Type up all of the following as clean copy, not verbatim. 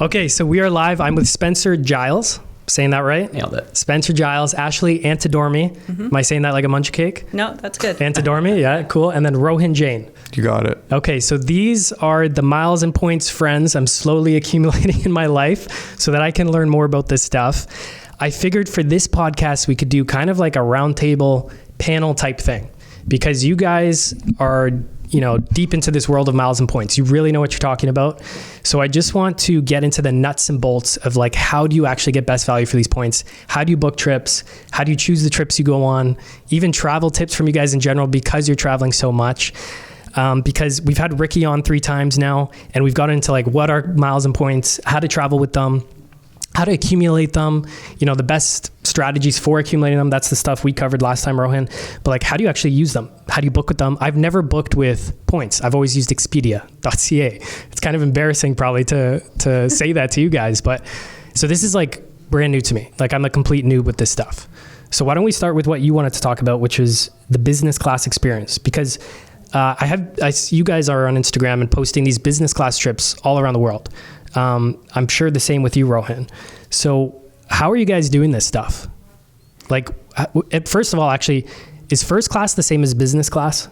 Okay, so we are live. I'm with Spencer Giles. Saying that right? Nailed it. Spencer Giles, Ashley Antidormi. Am I saying that like a munch cake? No, that's good. Antidormi, yeah, cool. And then Rohin Jain. You got it. Okay, so these are the miles and points friends I'm slowly accumulating in my life so that I can learn more about this stuff. I figured for this podcast, we could do kind of like a roundtable panel type thing because you guys are, you know, deep into this world of miles and points. You really know what you're talking about. So I just want to get into the nuts and bolts of like, how do you actually get best value for these points? How do you book trips? How do you choose the trips you go on? Even travel tips from you guys in general, because you're traveling so much. Because we've had Ricky on 3 times now, and we've got into like, what are miles and points, how to travel with them, how to accumulate them, you know, the best strategies for accumulating them. That's the stuff we covered last time, Rohin. But like, how do you actually use them? How do you book with them? I've never booked with points. I've always used Expedia.ca. It's kind of embarrassing probably to say that to you guys. But so this is like brand new to me. Like I'm a complete noob with this stuff. So why don't we start with what you wanted to talk about, which is the business class experience? Because you guys are on Instagram and posting these business class trips all around the world. I'm sure the same with you, Rohin. So how are you guys doing this stuff? Like, first of all, actually, is first class the same as business class?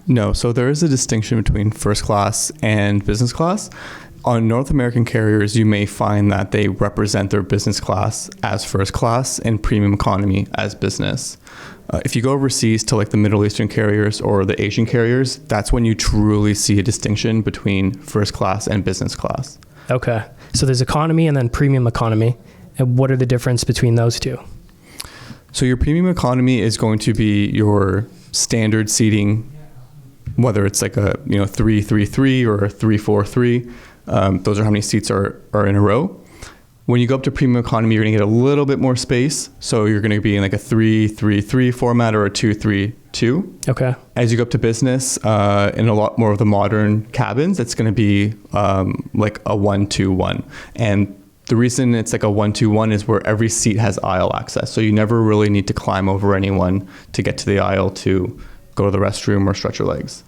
No. So there is a distinction between first class and business class. On North American carriers, you may find that they represent their business class as first class and premium economy as business. If you go overseas to like the Middle Eastern carriers or the Asian carriers, that's when you truly see a distinction between first class and business class. Okay. So there's economy and then premium economy. And what are the difference between those two? So your premium economy is going to be your standard seating, whether it's like a 3-3-3 or a 3-4-3. Those are how many seats are in a row. When you go up to premium economy, you're going to get a little bit more space. So you're going to be in like a 3-3-3 format or a 2-3-2. Okay. As you go up to business, in a lot more of the modern cabins, it's going to be like a 1-2-1. And the reason it's like a 1-2-1 is where every seat has aisle access. So you never really need to climb over anyone to get to the aisle to go to the restroom or stretch your legs.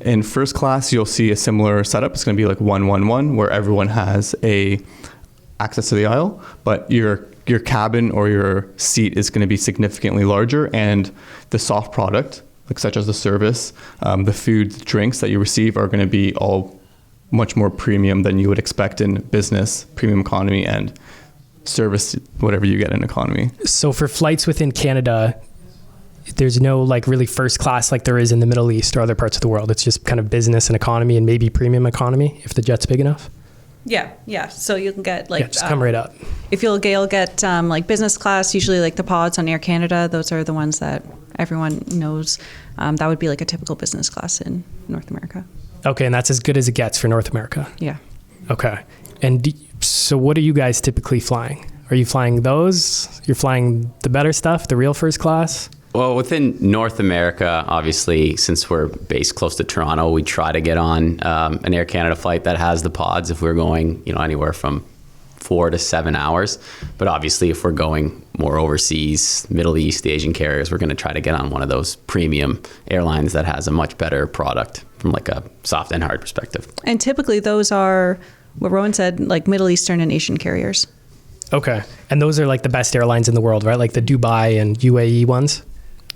In first class, you'll see a similar setup. It's going to be like 1-1-1, where everyone has access to the aisle, but your cabin or your seat is going to be significantly larger, and the soft product, like such as the service, the food, the drinks that you receive are going to be all much more premium than you would expect in business, premium economy, and service, whatever you get in economy. So for flights within Canada, there's no like really first class like there is in the Middle East or other parts of the world. It's just kind of business and economy and maybe premium economy if the jet's big enough. Yeah. So you can get like just come right up. If you'll get like business class, usually like the pods on Air Canada. Those are the ones that everyone knows. That would be like a typical business class in North America. Okay, and that's as good as it gets for North America. Yeah. Okay, and so what are you guys typically flying? Are you flying those? You're flying the better stuff, the real first class? Well, within North America, obviously, since we're based close to Toronto, we try to get on an Air Canada flight that has the pods if we're going, anywhere from 4 to 7 hours. But obviously, if we're going more overseas, Middle East, Asian carriers, we're going to try to get on one of those premium airlines that has a much better product from like a soft and hard perspective. And typically those are, what Rowan said, like Middle Eastern and Asian carriers. Okay. And those are like the best airlines in the world, right? Like the Dubai and UAE ones?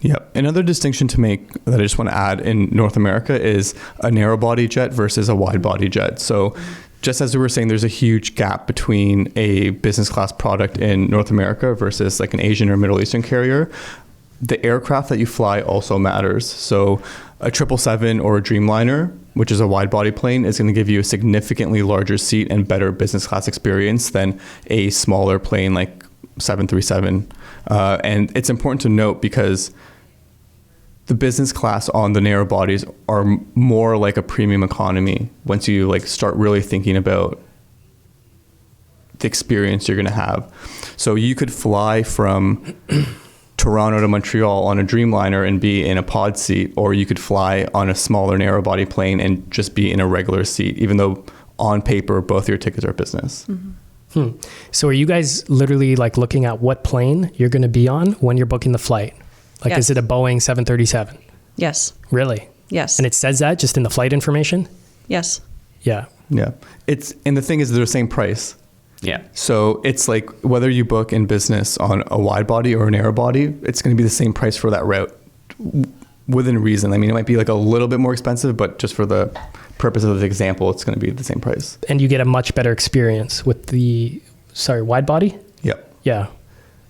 Yep. Another distinction to make that I just want to add in North America is a narrow body jet versus a wide body jet. So just as we were saying, there's a huge gap between a business class product in North America versus like an Asian or Middle Eastern carrier. The aircraft that you fly also matters. So a 777 or a Dreamliner, which is a wide body plane, is going to give you a significantly larger seat and better business class experience than a smaller plane like 737. And it's important to note because the business class on the narrow bodies are more like a premium economy once you like start really thinking about the experience you're going to have. So you could fly from Toronto to Montreal on a Dreamliner and be in a pod seat, or you could fly on a smaller narrow body plane and just be in a regular seat, even though on paper both your tickets are business. Mm-hmm. So are you guys literally like looking at what plane you're going to be on when you're booking the flight? Like, yes. Is it a Boeing 737? Yes. Really? Yes. And it says that just in the flight information? Yes. Yeah. Yeah. And the thing is, they're the same price. Yeah. So it's like whether you book in business on a wide body or a narrow body, it's going to be the same price for that route within reason. I mean, it might be like a little bit more expensive, but just for the purpose of the example, it's going to be the same price. And you get a much better experience with the, wide body? Yep. Yeah.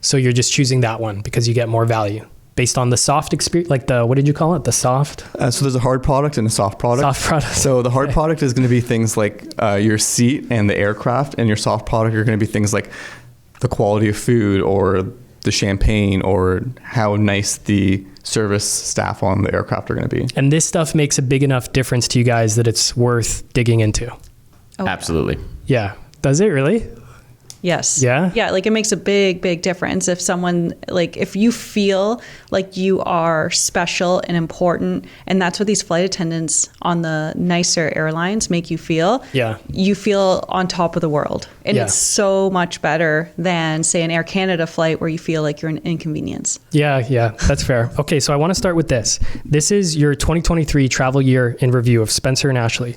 So you're just choosing that one because you get more value based on the soft experience, like what did you call it? The soft? So there's a hard product and a soft product. Soft product. So the hard product is going to be things like your seat and the aircraft, and your soft product are going to be things like the quality of food or the champagne or how nice the service staff on the aircraft are going to be. And this stuff makes a big enough difference to you guys that it's worth digging into. Oh. Absolutely. Yeah. Does it really? Yes. Yeah? Yeah, like it makes a big difference if someone, like if you feel like you are special and important, and that's what these flight attendants on the nicer airlines make you feel. Yeah. You feel on top of the world. And Yeah. it's so much better than, say, an Air Canada flight where you feel like you're an inconvenience. Yeah, that's fair. Okay, so I want to start with this. This is your 2023 travel year in review of Spencer and Ashley.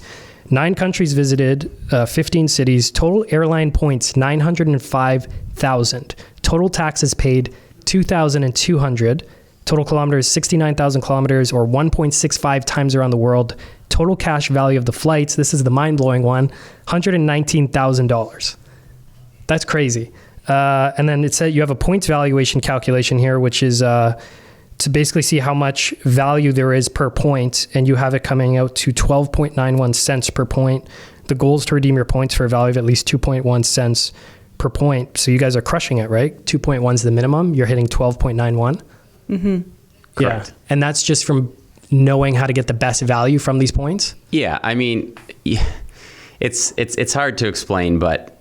9 countries visited, 15 cities, total airline points 905,000, total taxes paid 2,200, total kilometers 69,000 kilometers or 1.65 times around the world, total cash value of the flights, this is the mind-blowing one, $119,000. That's crazy. And then it said you have a points valuation calculation here, which is to basically see how much value there is per point, and you have it coming out to 12.91 cents per point. The goal is to redeem your points for a value of at least 2.1 cents per point. So you guys are crushing it, right? 2.1 is the minimum. You're hitting 12.91. Mm-hmm. Correct. Yeah. And that's just from knowing how to get the best value from these points? Yeah, I mean, it's hard to explain, but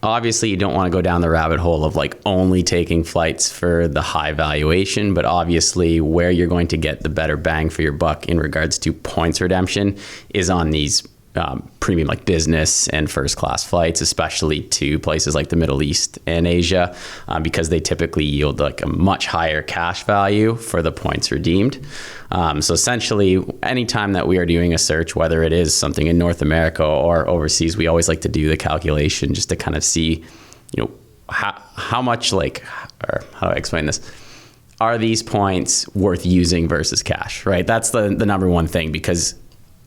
obviously you don't want to go down the rabbit hole of like only taking flights for the high valuation, but obviously where you're going to get the better bang for your buck in regards to points redemption is on these premium like business and first class flights, especially to places like the Middle East and Asia, because they typically yield like a much higher cash value for the points redeemed. So essentially, anytime that we are doing a search, whether it is something in North America or overseas, we always like to do the calculation just to kind of see, how much or how do I explain this? Are these points worth using versus cash, right? That's the number one thing, because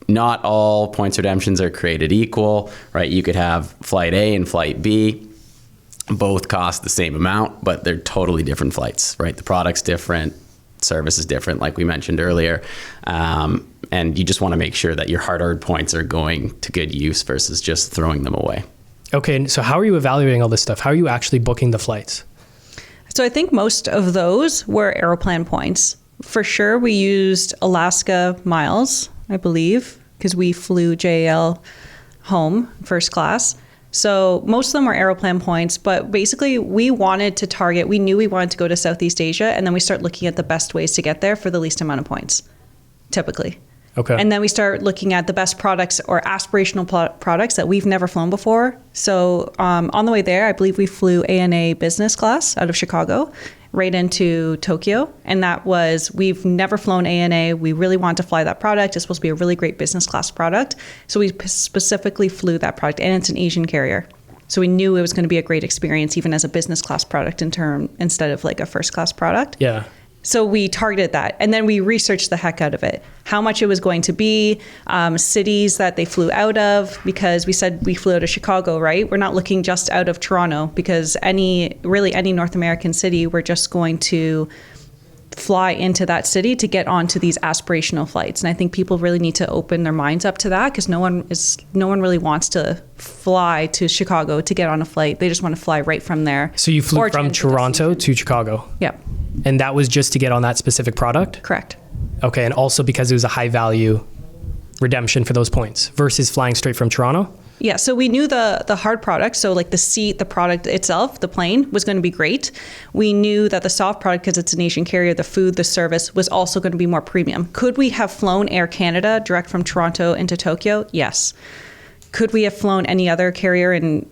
not all points redemptions are created equal, right? You could have flight A and flight B, both cost the same amount, but they're totally different flights, right? The product's different, service is different, like we mentioned earlier. And you just want to make sure that your hard-earned points are going to good use versus just throwing them away. Okay, so how are you evaluating all this stuff? How are you actually booking the flights? So I think most of those were Aeroplan points. For sure, we used Alaska miles, I believe, because we flew JAL home first class. So most of them were Aeroplan points, but basically we wanted to target, we knew we wanted to go to Southeast Asia, and then we start looking at the best ways to get there for the least amount of points, typically. Okay. And then we start looking at the best products or aspirational products that we've never flown before. So on the way there, I believe we flew ANA business class out of Chicago right into Tokyo. And that was, we've never flown ANA. We really want to fly that product. It's supposed to be a really great business class product. So we specifically flew that product, and it's an Asian carrier. So we knew it was going to be a great experience, even as a business class product instead of like a first class product. Yeah. So we targeted that, and then we researched the heck out of it, how much it was going to be, cities that they flew out of, because we said we flew out of Chicago, right? We're not looking just out of Toronto, because any North American city, we're just going to fly into that city to get onto these aspirational flights. And I think people really need to open their minds up to that, because no one really wants to fly to Chicago to get on a flight. They just want to fly right from there. So you flew from Toronto to Chicago? Yep. And that was just to get on that specific product? Correct. Okay, and also because it was a high value redemption for those points versus flying straight from Toronto? Yeah, so we knew the hard product, so like the seat, the product itself, the plane was going to be great. We knew that the soft product, because it's an Asian carrier, the food, the service was also going to be more premium. Could we have flown Air Canada direct from Toronto into Tokyo? Yes. Could we have flown any other carrier and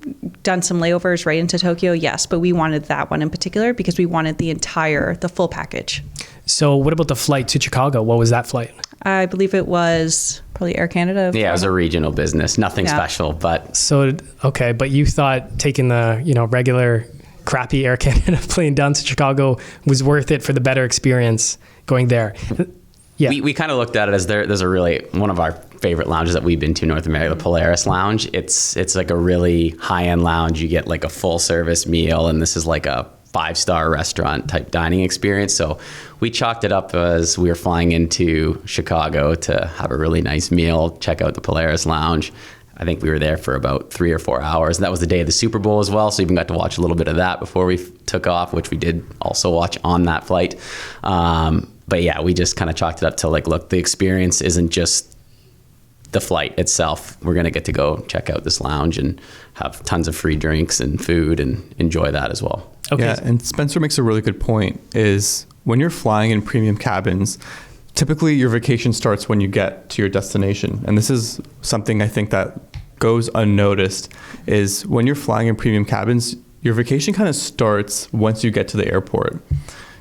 done some layovers right into Tokyo? Yes, but we wanted that one in particular because we wanted the full package. So what about the flight to Chicago? What was that flight? I believe it was Probably Air Canada. Yeah, it was a regional business, nothing Yeah. special, but So, okay, but you thought taking the, regular crappy Air Canada plane down to Chicago was worth it for the better experience going there. Yeah. we kind of looked at it as there's a really, one of our favorite lounges that we've been to in North America, the Polaris Lounge. It's like a really high-end lounge. You get like a full service meal, and this is like a 5-star restaurant type dining experience. So we chalked it up as we were flying into Chicago to have a really nice meal, check out the Polaris Lounge. I think we were there for about 3 or 4 hours. And that was the day of the Super Bowl as well. So even got to watch a little bit of that before we took off, which we did also watch on that flight. But yeah, we just kind of chalked it up to like, look, the experience isn't just the flight itself. We're going to get to go check out this lounge and have tons of free drinks and food and enjoy that as well. Okay. Yeah, and Spencer makes a really good point is when you're flying in premium cabins, typically your vacation starts when you get to your destination. And this is something I think that goes unnoticed is when you're flying in premium cabins, your vacation kind of starts once you get to the airport.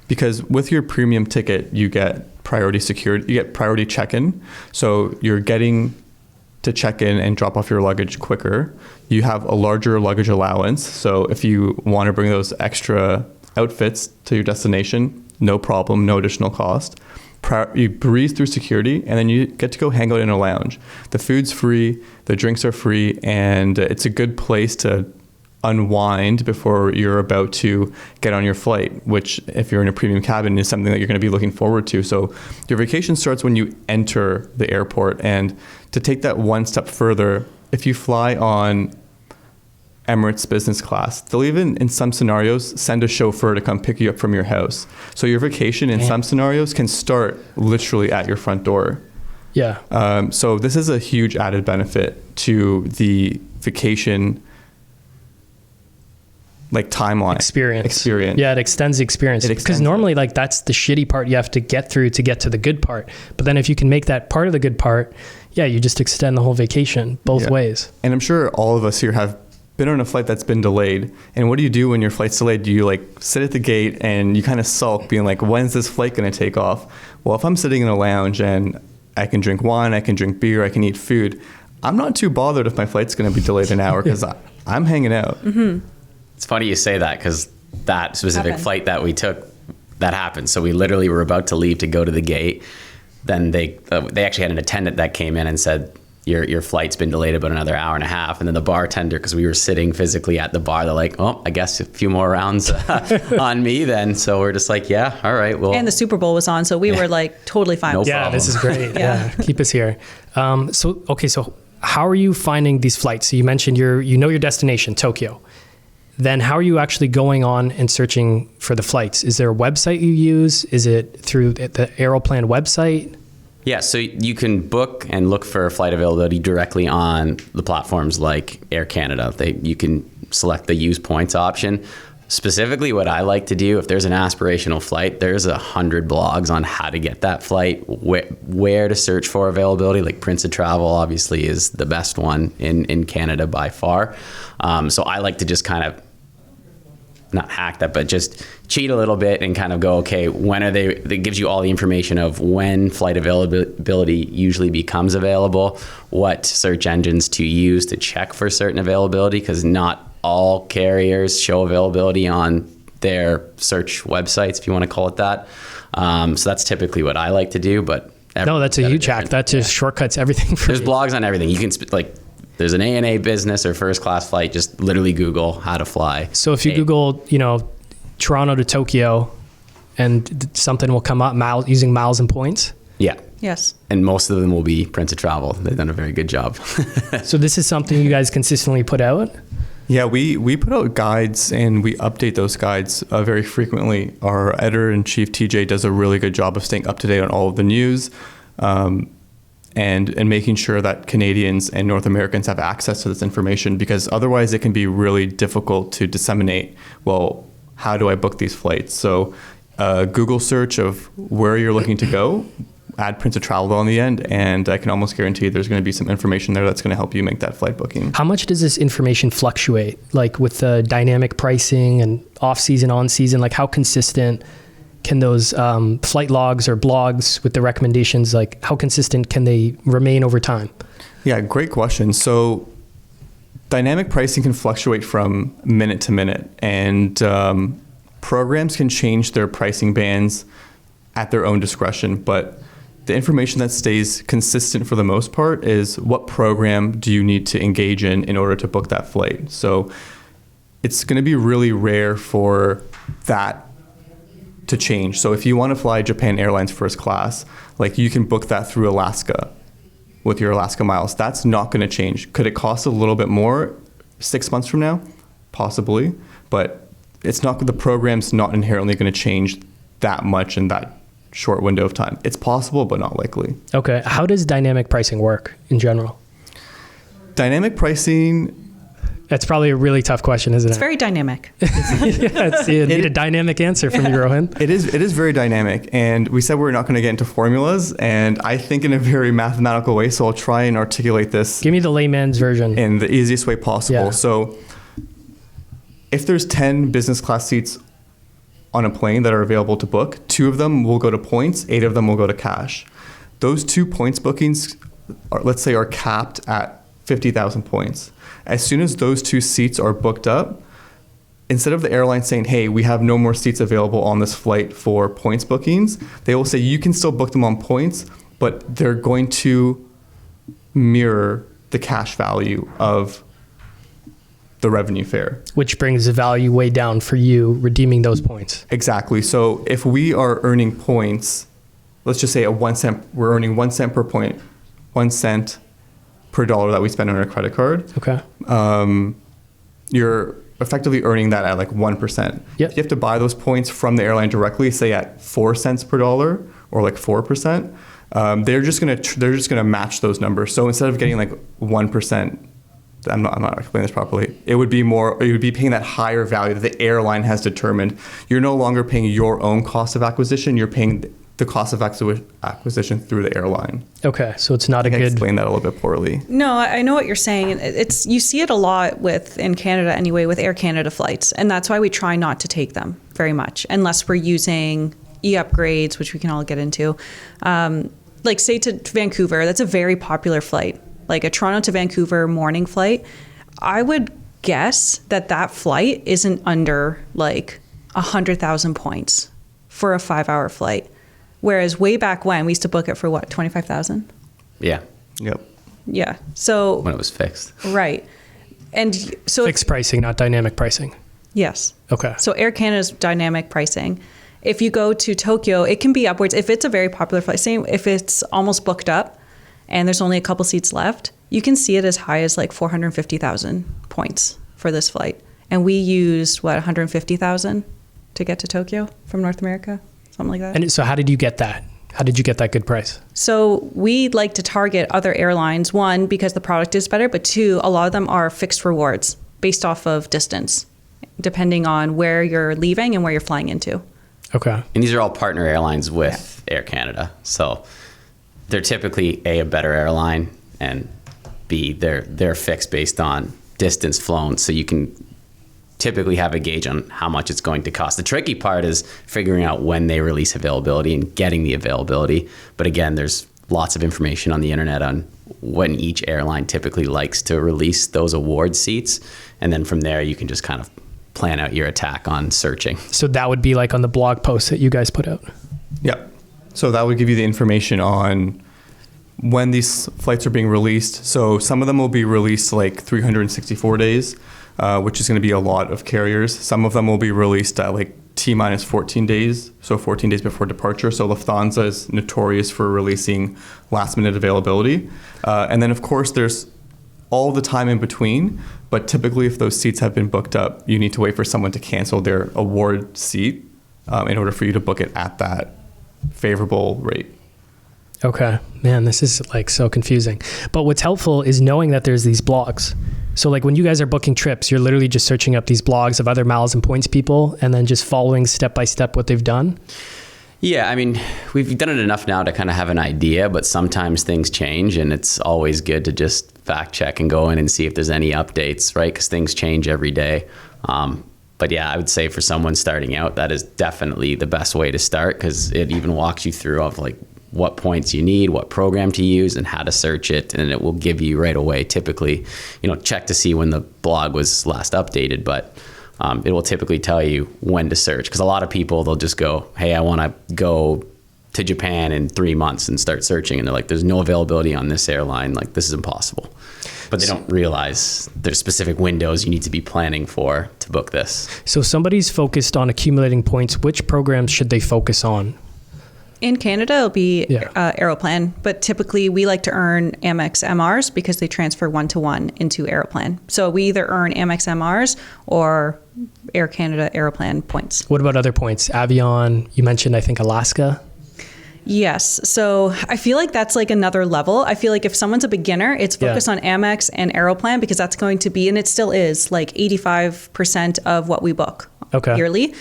Because with your premium ticket, you get priority secured, you get priority check-in. So you're getting to check in and drop off your luggage quicker. You have a larger luggage allowance. So if you want to bring those extra outfits to your destination, no problem, no additional cost. You breeze through security, and then you get to go hang out in a lounge. The food's free, the drinks are free, and it's a good place to unwind before you're about to get on your flight, which if you're in a premium cabin is something that you're going to be looking forward to. So your vacation starts when you enter the airport. And to take that one step further, if you fly on Emirates business class, they'll even in some scenarios send a chauffeur to come pick you up from your house. So your vacation in some scenarios can start literally at your front door. Yeah. So this is a huge added benefit to the vacation like timeline experience. Yeah, it extends the experience because normally like that's the shitty part you have to get through to get to the good part. But then if you can make that part of the good part, yeah, you just extend the whole vacation both ways. And I'm sure all of us here have been on a flight that's been delayed. And what do you do when your flight's delayed? Do you like sit at the gate and you kind of sulk being like, when's this flight going to take off? Well, if I'm sitting in a lounge and I can drink wine, I can drink beer, I can eat food, I'm not too bothered if my flight's going to be delayed an hour because I'm hanging out. Mm-hmm. It's funny you say that because that specific flight that we took, that happened. So we literally were about to leave to go to the gate. Then they actually had an attendant that came in and said, your flight's been delayed about another hour and a half. And then the bartender, because we were sitting physically at the bar, they're like, oh, I guess a few more rounds on me then. So we're just like, yeah, all right. Well, and the Super Bowl was on, so we were like totally fine. No with it. problem. This is great. Yeah, keep us here. So how are you finding these flights? So you mentioned your destination, Tokyo. Then how are you actually going on and searching for the flights? Is there a website you use? Is it through the Aeroplan website? Yeah, so you can book and look for flight availability directly on the platforms like Air Canada. You can select the use points option. Specifically, what I like to do, if there's an aspirational flight, there's 100 blogs on how to get that flight, where to search for availability. Like Prince of Travel, obviously, is the best one in Canada by far. So I like to just kind of not hack that, but just cheat a little bit and kind of go, okay, when are they? It gives you all the information of when flight availability usually becomes available, what search engines to use to check for certain availability, because not all carriers show availability on their search websites, if you want to call it that. So that's typically what I like to do. But no, that's a huge hack. That just shortcuts everything for There's you. blogs on everything. You can there's an ANA business or first class flight. Just literally Google how to fly. So if you Google, Toronto to Tokyo, and something will come up using miles and points. Yeah. Yes. And most of them will be Prince of Travel. They've done a very good job. So this is something you guys consistently put out? Yeah, we put out guides and we update those guides very frequently. Our editor-in-chief, TJ, does a really good job of staying up to date on all of the news. And making sure that Canadians and North Americans have access to this information, because otherwise it can be really difficult to disseminate, well, how do I book these flights? So Google search of where you're looking to go, add Prince of Travel on the end, and I can almost guarantee there's going to be some information there that's going to help you make that flight booking. How much does this information fluctuate? Like with the dynamic pricing and off-season, on-season, like how consistent can those flight logs or blogs with the recommendations, like how consistent can they remain over time? Yeah, great question. So dynamic pricing can fluctuate from minute to minute, and programs can change their pricing bands at their own discretion, but the information that stays consistent for the most part is what program do you need to engage in order to book that flight. So it's going to be really rare for that to change. So if you want to fly Japan Airlines first class, like you can book that through Alaska with your Alaska miles. That's not going to change. Could it cost a little bit more 6 months from now? Possibly, but it's not, the program's not inherently going to change that much in that short window of time. It's possible, but not likely. Okay. How does dynamic pricing work in general? Dynamic pricing, That's probably a really tough question, isn't It's it? very dynamic. You need a dynamic answer from you, Rohin. it is very dynamic. And we said we're not going to get into formulas, and I think in a very mathematical way, so I'll try and articulate this Give me the layman's version. in the easiest way possible. Yeah. So if there's 10 business class seats on a plane that are available to book, 2 of them will go to points, 8 of them will go to cash. Those 2 points bookings, let's say, are capped at 50,000 points. As soon as those 2 seats are booked up, instead of the airline saying, hey, we have no more seats available on this flight for points bookings, they will say you can still book them on points, but they're going to mirror the cash value of the revenue fare. Which brings the value way down for you redeeming those points. Exactly. So if we are earning points, let's just say we're earning 1 cent per point, 1 cent per dollar that we spend on our credit card. Okay. You're effectively earning that at like 1%. Yep. If you have to buy those points from the airline directly, say at 4 cents per dollar or like 4%, they're just gonna match those numbers. So instead of getting like 1%, I'm not explaining this properly. It would be paying that higher value that the airline has determined. You're no longer paying your own cost of acquisition. You're paying the cost of acquisition through the airline. Okay, so it's not I a can good... explain that a little bit poorly. No, I know what you're saying. You see it a lot in Canada anyway, with Air Canada flights, and that's why we try not to take them very much unless we're using e-upgrades, which we can all get into. Like say to Vancouver, that's a very popular flight. Like a Toronto to Vancouver morning flight, I would guess that flight isn't under like 100,000 points for a 5-hour flight. Whereas way back when, we used to book it for what, 25,000? Yeah, Yep. Yeah. So when it was fixed. right, and so Fixed pricing, not dynamic pricing. yes. Okay. So Air Canada's dynamic pricing. If you go to Tokyo, it can be upwards. If it's a very popular flight, say if it's almost booked up and there's only a couple seats left, you can see it as high as like 450,000 points for this flight. And we used, 150,000 to get to Tokyo from North America? Something like that. And so how did you get that? How did you get that good price? So we like to target other airlines, 1, because the product is better, but 2, a lot of them are fixed rewards based off of distance, depending on where you're leaving and where you're flying into. Okay. And these are all partner airlines with Air Canada. So they're typically a better airline, and B, they're fixed based on distance flown. So you can typically have a gauge on how much it's going to cost. The tricky part is figuring out when they release availability and getting the availability. But again, there's lots of information on the internet on when each airline typically likes to release those award seats. And then from there, you can just kind of plan out your attack on searching. So that would be like on the blog post that you guys put out. Yep. So that would give you the information on when these flights are being released. So some of them will be released like 364 days, which is going to be a lot of carriers. Some of them will be released at like T-minus 14 days, so 14 days before departure. So Lufthansa is notorious for releasing last-minute availability. And then, of course, there's all the time in between. But typically, if those seats have been booked up, you need to wait for someone to cancel their award seat in order for you to book it at that favorable rate. Okay. Man, this is like so confusing. But what's helpful is knowing that there's these blogs. So like when you guys are booking trips, you're literally just searching up these blogs of other miles and points people and then just following step by step what they've done. Yeah, I mean, we've done it enough now to kind of have an idea, but sometimes things change, and it's always good to just fact check and go in and see if there's any updates, right? Because things change every day. But yeah, I would say for someone starting out, that is definitely the best way to start, because it even walks you through of like what points you need, what program to use, and how to search it. And it will give you right away, typically, check to see when the blog was last updated, but it will typically tell you when to search. Because a lot of people, they'll just go, hey, I want to go to Japan in 3 months, and start searching. And they're like, there's no availability on this airline. Like, this is impossible. But they don't realize there's specific windows you need to be planning for to book this. So somebody's focused on accumulating points. Which programs should they focus on? In Canada, it'll be Aeroplan, but typically we like to earn Amex MRs because they transfer 1-to-1 into Aeroplan. So we either earn Amex MRs or Air Canada Aeroplan points. What about other points? Avion, you mentioned, I think, Alaska. Yes. So I feel like that's like another level. I feel like if someone's a beginner, it's focused on Amex and Aeroplan, because that's going to be, and it still is, like 85% of what we book yearly.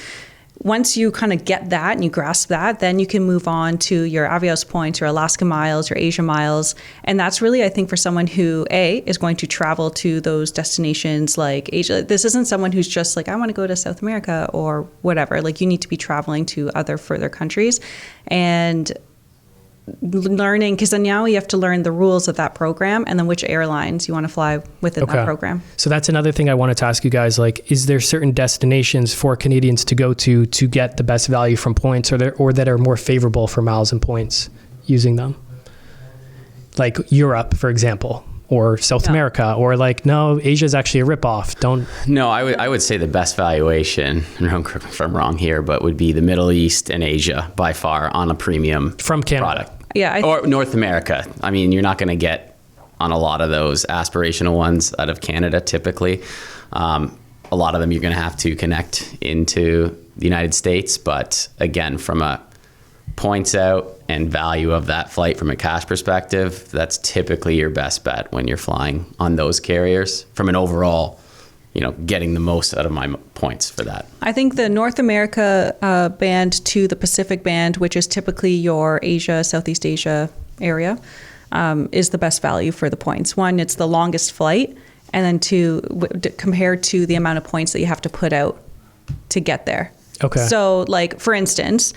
Once you kind of get that and you grasp that, then you can move on to your Avios points, your Alaska miles, your Asia miles. And that's really, I think, for someone who, is going to travel to those destinations like Asia. This isn't someone who's just like, I want to go to South America or whatever. Like, you need to be traveling to other further countries and learning, because then now you have to learn the rules of that program and then which airlines you want to fly within that program. So that's another thing I wanted to ask you guys, like, is there certain destinations for Canadians to go to get the best value from points, or that are more favorable for miles and points using them? Like Europe, for example, or South America, or like, no, Asia is actually a ripoff. No, I would say the best valuation, if I'm wrong here, but would be the Middle East and Asia by far on a premium from Canada product. Yeah, or North America. I mean, you're not going to get on a lot of those aspirational ones out of Canada typically. A lot of them you're going to have to connect into the United States. But again, from a points out and value of that flight from a cash perspective, that's typically your best bet when you're flying on those carriers from an overall, getting the most out of my points for that. I think the North America band to the Pacific band, which is typically your Asia, Southeast Asia area, is the best value for the points. One, it's the longest flight, and then two, compared to the amount of points that you have to put out to get there. Okay. So, like, for instance,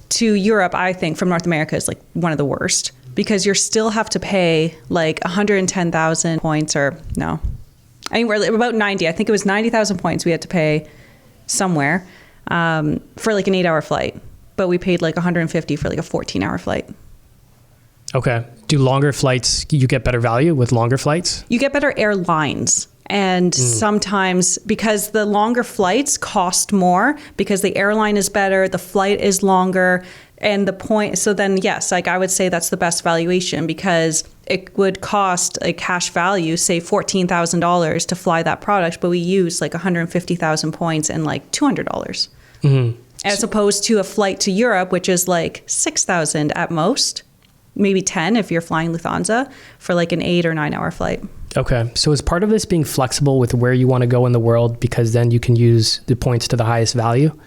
to Europe, I think from North America is like one of the worst, because you still have to pay like 110,000 points, or no. I mean, we're about 90. I think it was 90,000 points we had to pay somewhere for like an 8-hour flight. But we paid like 150 for like a 14-hour flight. Okay. Do longer flights, you get better value with longer flights? You get better airlines. And sometimes, because the longer flights cost more, because the airline is better, the flight is longer, and the point. So then, yes, like I would say that's the best valuation, because it would cost a cash value, say $14,000 to fly that product, but we use like 150,000 points and like $200. As opposed to a flight to Europe, which is like 6,000 at most, maybe 10 if you're flying Lufthansa for like an 8 or 9 hour flight. Okay. So is part of this being flexible with where you want to go in the world, because then you can use the points to the highest value?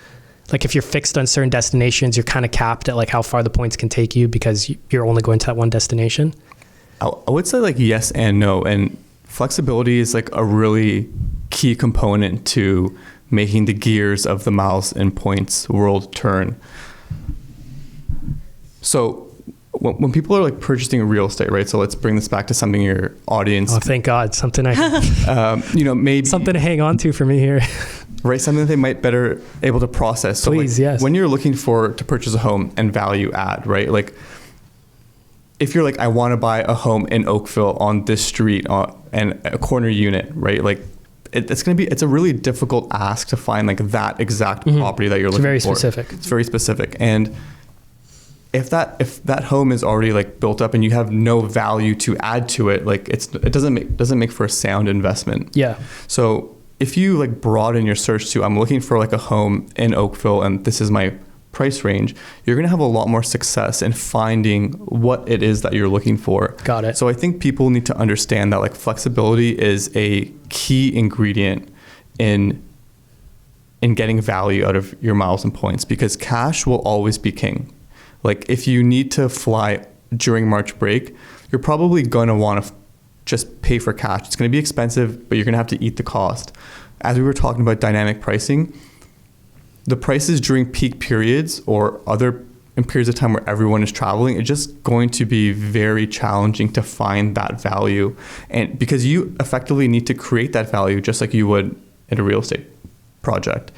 Like if you're fixed on certain destinations, you're kind of capped at like how far the points can take you because you're only going to that one destination? I would say like yes and no. And flexibility is like a really key component to making the gears of the miles and points world turn. So when people are like purchasing real estate, right? So let's bring this back to something your audience. Oh, thank God. Something maybe something to hang on to for me here. Right. Something that they might better able to process. So please, yes. When you're looking to purchase a home and value add, right? Like if you're like, I want to buy a home in Oakville on this street and a corner unit, right? Like it's a really difficult ask to find like that exact property that you're looking for. It's very specific. It's very specific. And if that home is already like built up and you have no value to add to it, like it doesn't make for a sound investment. Yeah. So if you like broaden your search to, I'm looking for like a home in Oakville and this is my price range, you're going to have a lot more success in finding what it is that you're looking for. Got it. So I think people need to understand that like flexibility is a key ingredient in getting value out of your miles and points, because cash will always be king. Like if you need to fly during March break, you're probably going to want to just pay for cash. It's going to be expensive, but you're going to have to eat the cost. As we were talking about dynamic pricing, the prices during peak periods or other in periods of time where everyone is traveling, it's just going to be very challenging to find that value. And because you effectively need to create that value just like you would in a real estate project.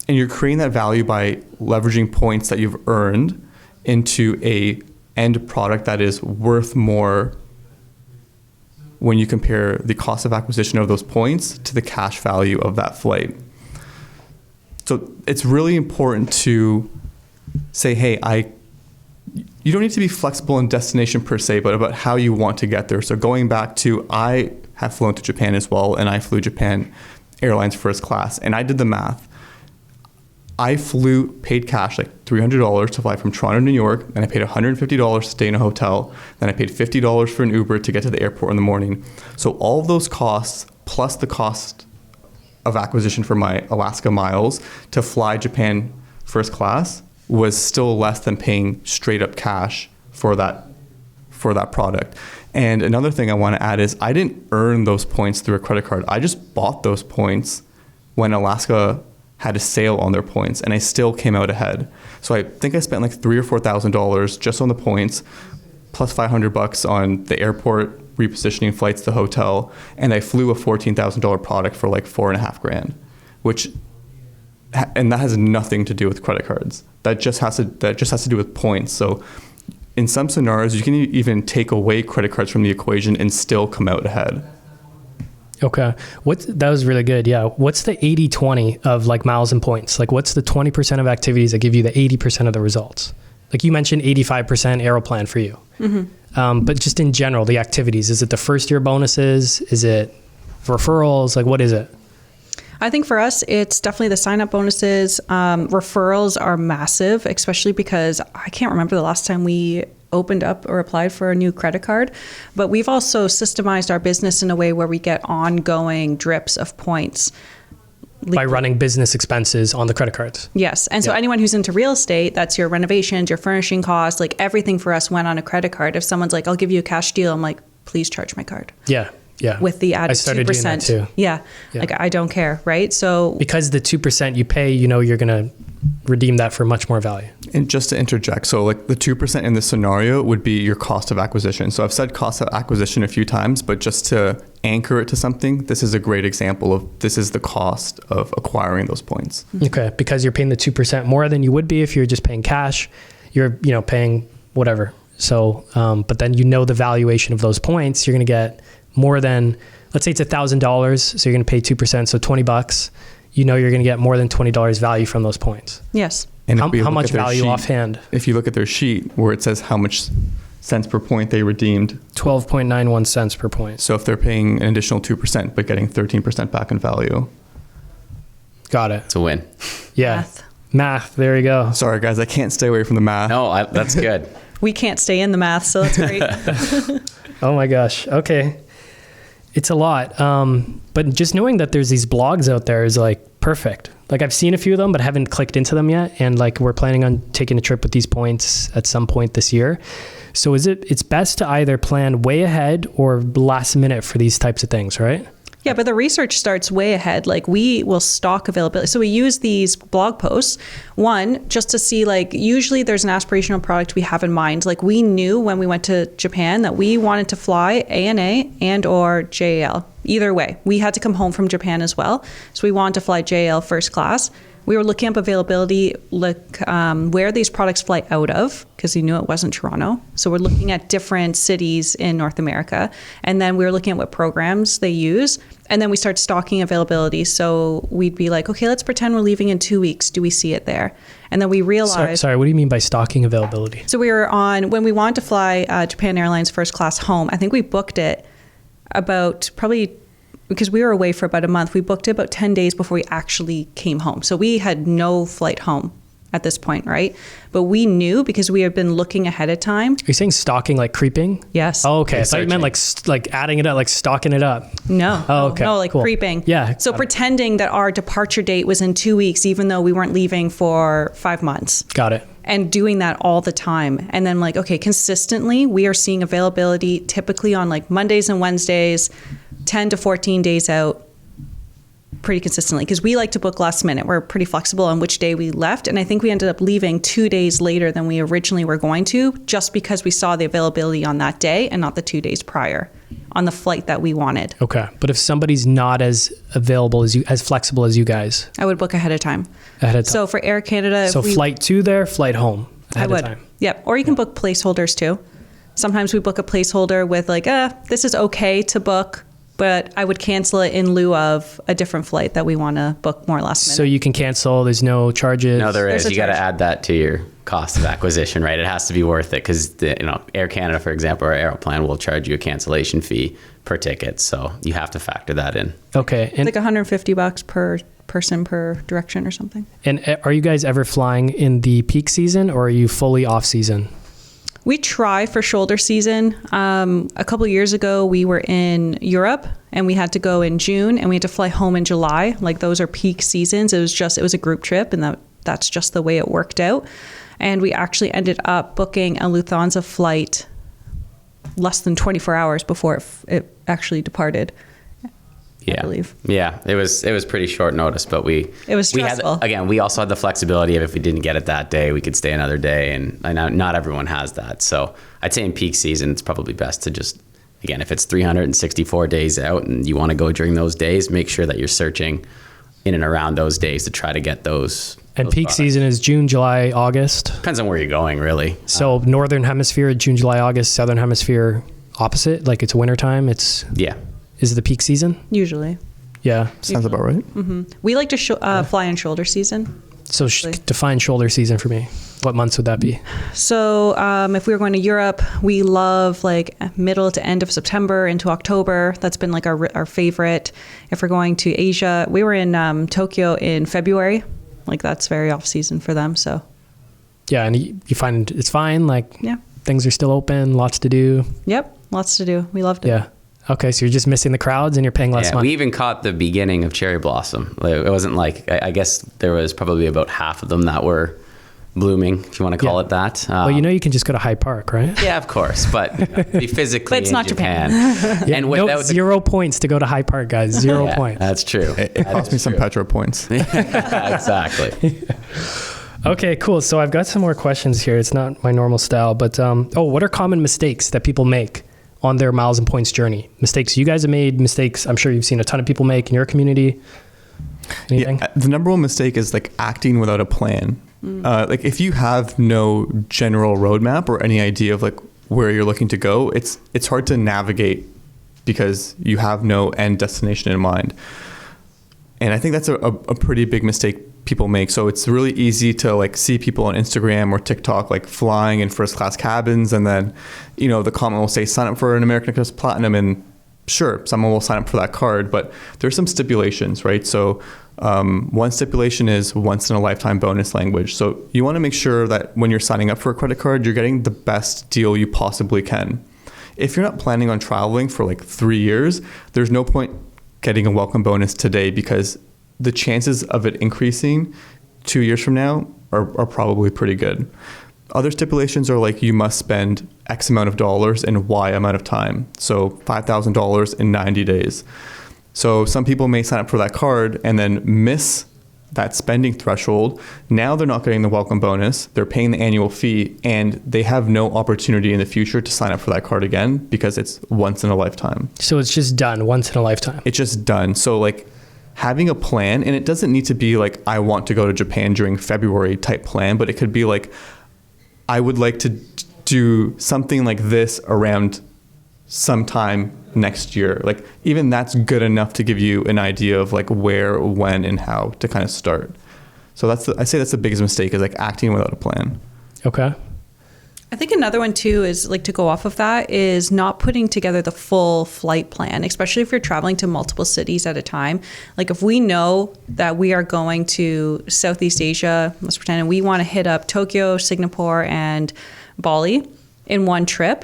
And you're creating that value by leveraging points that you've earned into a end product that is worth more when you compare the cost of acquisition of those points to the cash value of that flight. So it's really important to say, hey, you don't need to be flexible in destination per se, but about how you want to get there. So going back to, I have flown to Japan as well, and I flew Japan Airlines first class, and I did the math. I paid cash, like $300 to fly from Toronto to New York, then I paid $150 to stay in a hotel, then I paid $50 for an Uber to get to the airport in the morning. So all of those costs, plus the cost of acquisition for my Alaska miles to fly Japan first class, was still less than paying straight up cash for that product. And another thing I want to add is I didn't earn those points through a credit card. I just bought those points when Alaska had a sale on their points, and I still came out ahead. So I think I spent like $3,000 or $4,000 just on the points, plus $500 on the airport repositioning flights to the hotel, and I flew a $14,000 product for like $4,500, and that has nothing to do with credit cards. That just has to do with points. So in some scenarios, you can even take away credit cards from the equation and still come out ahead. Okay. That was really good. Yeah. What's the 80-20 of like miles and points? Like what's the 20% of activities that give you the 80% of the results? Like you mentioned 85% Aeroplan for you. Mm-hmm. But just in general, the activities, is it the first year bonuses? Is it referrals? Like what is it? I think for us, it's definitely the sign-up bonuses. Referrals are massive, especially because I can't remember the last time we opened up or applied for a new credit card. But we've also systemized our business in a way where we get ongoing drips of points. By running business expenses on the credit cards. Yes. And so anyone who's into real estate, that's your renovations, your furnishing costs, like everything for us went on a credit card. If someone's like, I'll give you a cash deal, I'm like, please charge my card. Yeah. Yeah. With the added 2%. I started doing that too. Yeah. Like I don't care, right? So because the 2% you pay, you're going to redeem that for much more value. And just to interject, so like the 2% in this scenario would be your cost of acquisition. So I've said cost of acquisition a few times, but just to anchor it to something, this is a great example of this is the cost of acquiring those points. Okay. Because you're paying the 2% more than you would be if you're just paying cash, you're, paying whatever. So, but then the valuation of those points, you're going to get more than, let's say it's $1,000. So you're going to pay 2%. So $20, you're going to get more than $20 value from those points. Yes. And how much value offhand? If you look at their sheet where it says how much cents per point they redeemed. 12.91 cents per point. So if they're paying an additional 2%, but getting 13% back in value. Got it. It's a win. Yeah. Math. There you go. Sorry guys, I can't stay away from the math. No, that's good. We can't stay in the math, so that's great. Oh my gosh. Okay. It's a lot. But just knowing that there's these blogs out there is like perfect. Like I've seen a few of them, but haven't clicked into them yet. And like we're planning on taking a trip with these points at some point this year. So it's best to either plan way ahead or last minute for these types of things, right? Yeah, but the research starts way ahead. Like we will stock availability. So we use these blog posts, one, just to see like, usually there's an aspirational product we have in mind. Like we knew when we went to Japan that we wanted to fly ANA and or JAL. Either way, we had to come home from Japan as well. So we wanted to fly JAL first class. We were looking up availability, where these products fly out of, because we knew it wasn't Toronto. So we're looking at different cities in North America. And then we were looking at what programs they use. And then we start stalking availability. So we'd be like, okay, let's pretend we're leaving in 2 weeks. Do we see it there? And then we realized... Sorry, what do you mean by stalking availability? So we were when we wanted to fly Japan Airlines first class home, I think we booked it about probably... because we were away for about a month, we booked it about 10 days before we actually came home. So we had no flight home at this point, right? But we knew because we had been looking ahead of time. Are you saying stalking like creeping? Yes. Oh, okay. I thought you meant like adding it up, like stalking it up. No. Oh, okay. No, like cool. creeping. Yeah. So pretending that our departure date was in 2 weeks, even though we weren't leaving for 5 months. Got it. and doing that all the time. And then like, okay, consistently, we are seeing availability typically on like Mondays and Wednesdays, 10 to 14 days out, pretty consistently, because we like to book last minute. We're pretty flexible on which day we left. And I think we ended up leaving 2 days later than we originally were going to, just because we saw the availability on that day and not the 2 days prior on the flight that we wanted. Okay. But if somebody's not as available as you, as flexible as you guys, I would book ahead of time. ahead of time. So for Air Canada, So flight to there, flight home ahead I would. of time. Yep. Or you can book placeholders too. Sometimes we book a placeholder with like, this is okay to book, but I would cancel it in lieu of a different flight that we want to book more last minute. So you can cancel. There's no charges. No, there There's is. a You got to charge. add that to your cost of acquisition, right? It has to be worth it because, Air Canada, for example, or Aeroplan will charge you a cancellation fee per ticket. So you have to factor that in. Okay. It's And, like $150 per person per direction or something. and are you guys ever flying in the peak season, or are you fully off season? We try for shoulder season. A couple of years ago, we were in Europe and we had to go in June and we had to fly home in July. Like those are peak seasons. It was a group trip, and that's just the way it worked out. And we actually ended up booking a Lufthansa flight less than 24 hours before it actually departed. Yeah. I believe. Yeah, it was pretty short notice, but It was stressful. we also had the flexibility of if we didn't get it that day, we could stay another day, and I know not everyone has that. So I'd say in peak season, it's probably best to just, again, if it's 364 days out and you want to go during those days, make sure that you're searching in and around those days to try to get those. And those peak products. season is June, July, August. Depends on where you're going, really. So northern hemisphere, June, July, August. Southern hemisphere, opposite. Like it's wintertime. Yeah. Is it the peak season? Usually. Yeah. Sounds about right. We like to fly in shoulder season. So define shoulder season for me. What months would that be? So if we were going to Europe, we love like middle to end of September into October. That's been like our favorite. If we're going to Asia, we were in Tokyo in February. Like that's very off season for them. So Yeah, and you find it's fine. Like yeah. things are still open, lots to do. Yep. Lots to do. We loved it. Yeah. Okay, so you're just missing the crowds and you're paying less Yeah, money. we even caught the beginning of cherry blossom. Like, it wasn't like, I guess there was probably about half of them that were blooming, if you want to call Yeah. it that. Well, you can just go to Hyde Park, right? Yeah, of course, but be physically But it's in not Japan. Japan. And without No, 0 points to go to Hyde Park, guys. 0 Yeah, points. That's true. It cost me some Petro points. Exactly. Okay, cool. So I've got some more questions here. It's not my normal style, but what are common mistakes that people make on their miles and points journey? Mistakes you guys have made, mistakes I'm sure you've seen a ton of people make in your community. Anything? Yeah, the number one mistake is like acting without a plan. Like if you have no general roadmap or any idea of like where you're looking to go, it's hard to navigate because you have no end destination in mind. And I think that's a pretty big mistake people make. So it's really easy to like see people on Instagram or TikTok like flying in first class cabins, and then the comment will say sign up for an American Express Platinum, and sure, someone will sign up for that card, but there's some stipulations, right? So one stipulation is once in a lifetime bonus language. So you want to make sure that when you're signing up for a credit card, you're getting the best deal you possibly can. If you're not planning on traveling for like 3 years, there's no point getting a welcome bonus today, because the chances of it increasing 2 years from now are probably pretty good. Other stipulations are like you must spend X amount of dollars in Y amount of time. So $5,000 in 90 days. So some people may sign up for that card and then miss that spending threshold. Now they're not getting the welcome bonus. They're paying the annual fee, and they have no opportunity in the future to sign up for that card again because it's once in a lifetime. So it's just done once in a lifetime. It's just done. So like having a plan, and it doesn't need to be like, I want to go to Japan during February type plan, but it could be like, I would like to do something like this around sometime next year. Like even that's good enough to give you an idea of like where, when, and how to kind of start. So I say that's the biggest mistake, is like acting without a plan. Okay. I think another one too is like to go off of that is not putting together the full flight plan, especially if you're traveling to multiple cities at a time. Like if we know that we are going to Southeast Asia, let's pretend, and we want to hit up Tokyo, Singapore, and Bali in one trip,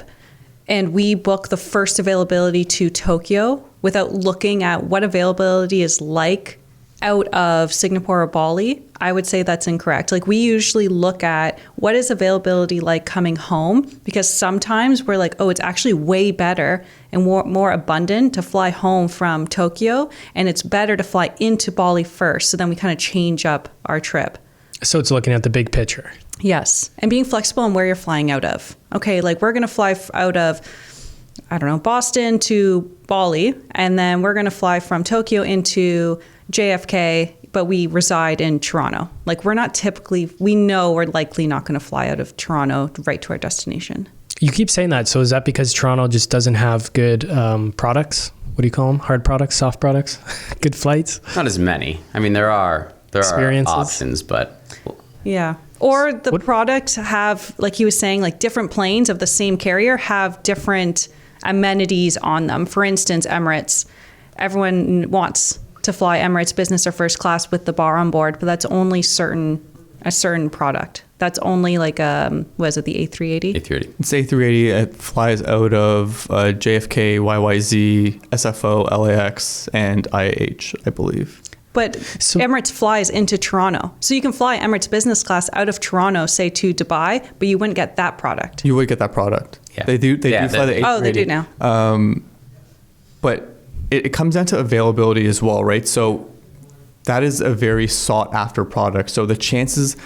and we book the first availability to Tokyo without looking at what availability is like out of Singapore or Bali, I would say that's incorrect. Like we usually look at what is availability like coming home, because sometimes we're like, oh, it's actually way better and more abundant to fly home from Tokyo, and it's better to fly into Bali first. So then we kind of change up our trip. So it's looking at the big picture. Yes. And being flexible on where you're flying out of. Okay, like we're going to fly out of, I don't know, Boston to Bali, and then we're going to fly from Tokyo into JFK, but we reside in Toronto. Like we know we're likely not going to fly out of Toronto right to our destination. You keep saying that. So is that because Toronto just doesn't have good products? What do you call them? Hard products, soft products, good flights? Not as many. I mean, there are options, but yeah. Or the products have, like he was saying, like different planes of the same carrier have different amenities on them. For instance, Emirates, everyone wants to fly Emirates business or first class with the bar on board, but that's only a certain product. That's only like was it the A380? A380. It's A380. It flies out of JFK, YYZ, SFO, LAX, and IAH, I believe. But Emirates flies into Toronto. So you can fly Emirates business class out of Toronto, say to Dubai, but you wouldn't get that product. You would get that product. Yeah. They do fly the A380. Oh, they do now. But it comes down to availability as well, right? So that is a very sought after product. So the chances,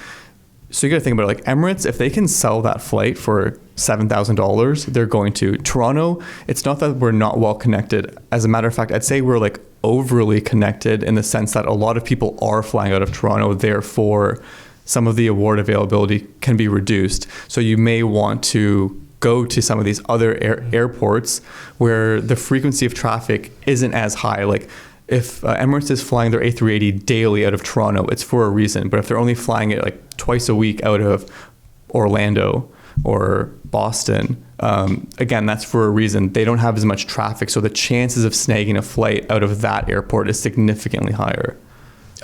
so you got to think about it, like Emirates, if they can sell that flight for $7,000, they're going to. Toronto, it's not that we're not well connected. As a matter of fact, I'd say we're like overly connected in the sense that a lot of people are flying out of Toronto. Therefore, some of the award availability can be reduced. So you may want to go to some of these other airports where the frequency of traffic isn't as high. Like if Emirates is flying their A380 daily out of Toronto, it's for a reason. But if they're only flying it like twice a week out of Orlando or Boston, again, that's for a reason. They don't have as much traffic, so the chances of snagging a flight out of that airport is significantly higher.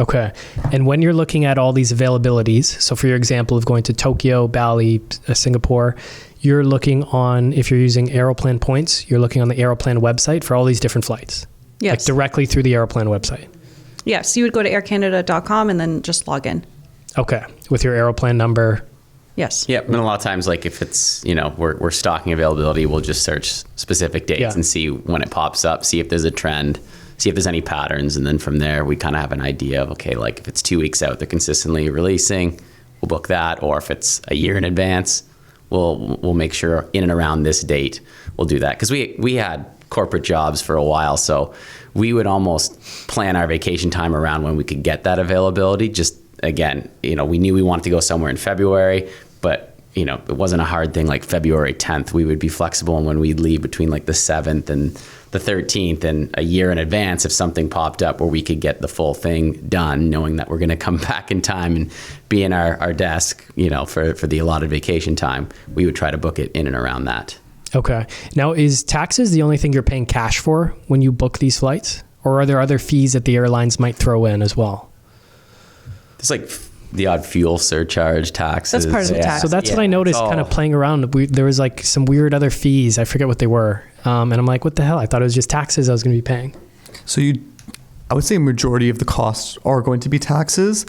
Okay. And when you're looking at all these availabilities, so for your example of going to Tokyo, Bali, Singapore, you're looking on, if you're using Aeroplan points, you're looking on the Aeroplan website for all these different flights. Yes. Like directly through the Aeroplan website. Yes. You would go to aircanada.com and then just log in. Okay. With your Aeroplan number. Yes. Yeah, and a lot of times, like if it's, we're stocking availability, we'll just search specific dates and see when it pops up, see if there's a trend, see if there's any patterns. And then from there, we kind of have an idea of, okay, like if it's 2 weeks out, they're consistently releasing, we'll book that. Or if it's a year in advance, we'll make sure in and around this date, we'll do that. Because we had corporate jobs for a while, so we would almost plan our vacation time around when we could get that availability. Just again, we knew we wanted to go somewhere in February, but it wasn't a hard thing. Like February 10th, we would be flexible, and when we'd leave between like the 7th and the 13th, and a year in advance, if something popped up where we could get the full thing done, knowing that we're going to come back in time and be in our desk, for the allotted vacation time, we would try to book it in and around that. Okay. Now, is taxes the only thing you're paying cash for when you book these flights? Or are there other fees that the airlines might throw in as well? There's like the odd fuel surcharge, taxes. That's part of the tax. So that's what I noticed kind of playing around. There was like some weird other fees. I forget what they were. And I'm like, what the hell? I thought it was just taxes I was going to be paying. So I would say a majority of the costs are going to be taxes.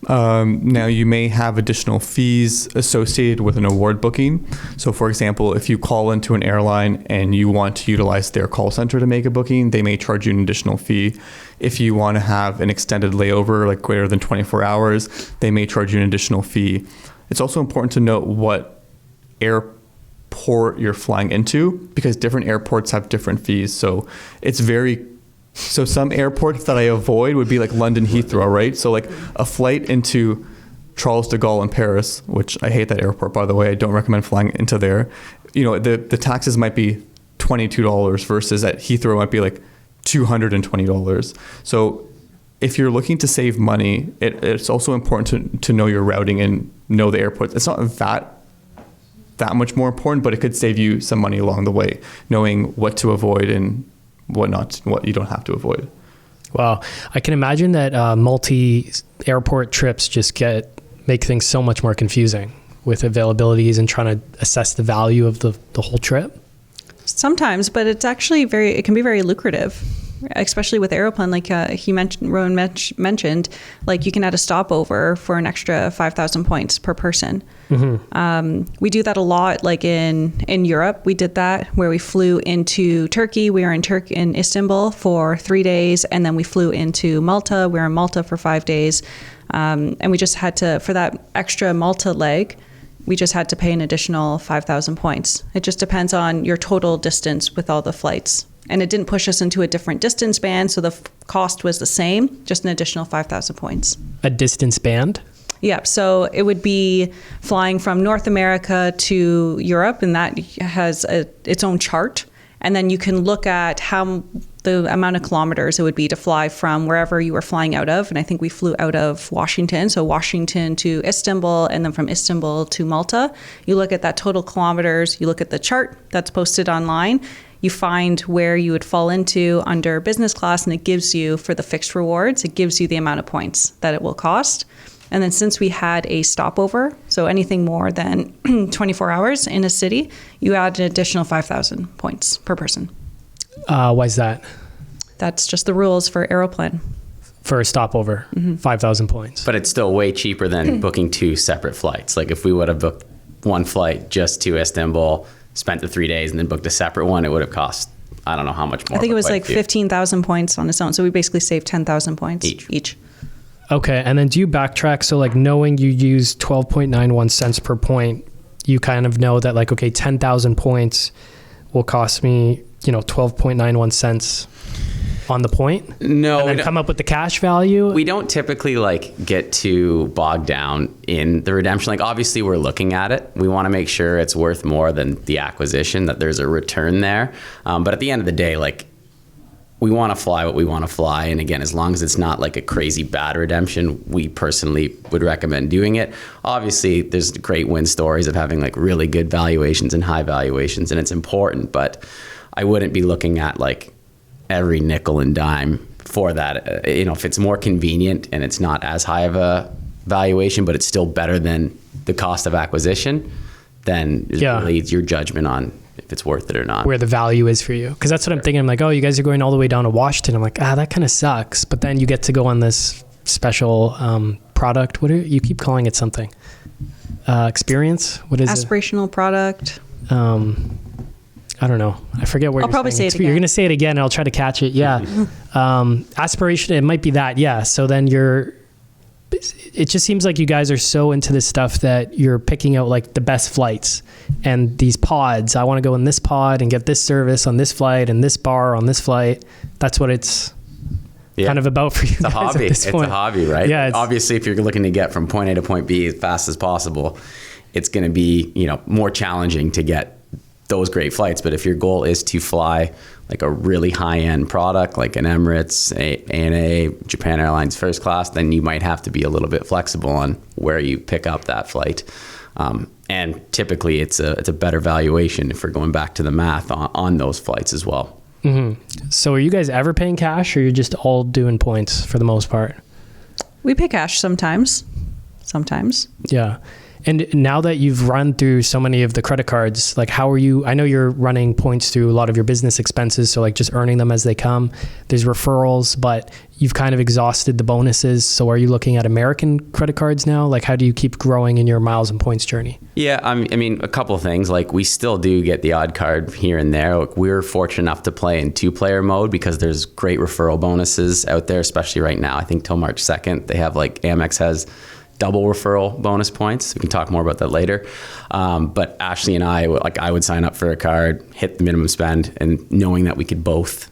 Now you may have additional fees associated with an award booking. So for example, if you call into an airline and you want to utilize their call center to make a booking, they may charge you an additional fee. If you want to have an extended layover, like greater than 24 hours, they may charge you an additional fee. It's also important to note what airport you're flying into, because different airports have different fees. So some airports that I avoid would be like London Heathrow, right? So like a flight into Charles de Gaulle in Paris, which I hate that airport, by the way. I don't recommend flying into there. The taxes might be $22 versus at Heathrow might be like $220. So if you're looking to save money, it's also important to know your routing and know the airports. It's not that much more important, but it could save you some money along the way, knowing what to avoid and what you don't have to avoid. Wow. I can imagine that multi-airport trips just make things so much more confusing with availabilities and trying to assess the value of the whole trip. Sometimes, but it's actually it can be very lucrative. especially with Aeroplan, like Rohin mentioned, like you can add a stopover for an extra 5,000 points per person. We do that a lot, like in Europe. We did that where we flew into Turkey. We were in Istanbul for 3 days, and then we flew into Malta. We were in Malta for 5 days, and we just had to, for that extra Malta leg, we just had to pay an additional 5,000 points. It just depends on your total distance with all the flights. And it didn't push us into a different distance band, so the cost was the same, just an additional 5,000 points. A distance band? Yeah, so it would be flying from North America to Europe, and that has its own chart. And then you can look at how the amount of kilometers it would be to fly from wherever you were flying out of. And I think we flew out of Washington, so Washington to Istanbul, and then from Istanbul to Malta. You look at that total kilometers, you look at the chart that's posted online, you find where you would fall into under business class, and it gives you, for the fixed rewards, it gives you the amount of points that it will cost. And then since we had a stopover, so anything more than 24 hours in a city, you add an additional 5,000 points per person. Why is that? That's just the rules for Aeroplan. For a stopover, 5,000 points. But it's still way cheaper than booking 2 separate flights. Like if we would have booked one flight just to Istanbul, spent the 3 days, and then booked a separate one, it would have cost, I don't know how much more. I think it was like 15,000 points on its own. So we basically saved 10,000 points each. Okay, and then do you backtrack? So like knowing you use 12.91 cents per point, you kind of know that like, okay, 10,000 points will cost me, 12.91 cents on the point? No. And then come up with the cash value? We don't typically like get too bogged down in the redemption. Like obviously we're looking at it. We want to make sure it's worth more than the acquisition, that there's a return there. But at the end of the day, like we want to fly what we want to fly. And again, as long as it's not like a crazy bad redemption, we personally would recommend doing it. Obviously, there's great win stories of having like really good valuations and high valuations, and it's important, but I wouldn't be looking at like every nickel and dime for that. If it's more convenient and it's not as high of a valuation, but it's still better than the cost of acquisition, then really it's your judgment on if it's worth it or not. Where the value is for you. Because that's what I'm thinking. I'm like, oh, you guys are going all the way down to Washington. I'm like, that kind of sucks. But then you get to go on this special product. You keep calling it something? Experience? What is Aspirational product. I don't know. I forget where I'll probably say it again. You're going to say it again and I'll try to catch it. Yeah. Aspiration, it might be that. Yeah. So then it just seems like you guys are so into this stuff that you're picking out like the best flights and these pods. I want to go in this pod and get this service on this flight and this bar on this flight. That's what it's kind of about for you. It's a hobby. It's a hobby, right? Yeah. Obviously, if you're looking to get from point A to point B as fast as possible, it's going to be, more challenging to get those great flights. But if your goal is to fly like a really high-end product like an Emirates, ANA, Japan Airlines first class, then you might have to be a little bit flexible on where you pick up that flight. And typically it's a better valuation if we're going back to the math on those flights as well. Mm-hmm. So are you guys ever paying cash, or you're just all doing points for the most part? We pay cash sometimes. Yeah. And now that you've run through so many of the credit cards, like how are you, I know you're running points through a lot of your business expenses, so like just earning them as they come. There's referrals, but you've kind of exhausted the bonuses. So are you looking at American credit cards now? Like how do you keep growing in your miles and points journey? Yeah, I mean, a couple of things. Like we still do get the odd card here and there. Like, we're fortunate enough to play in 2-player mode because there's great referral bonuses out there, especially right now. I think till March 2nd, they have like Amex has double referral bonus points. We can talk more about that later. But Ashley and I would sign up for a card, hit the minimum spend, and knowing that we could both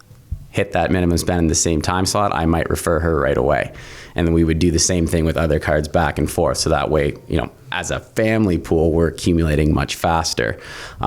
hit that minimum spend in the same time slot, I might refer her right away. And then we would do the same thing with other cards back and forth. So that way, as a family pool, we're accumulating much faster.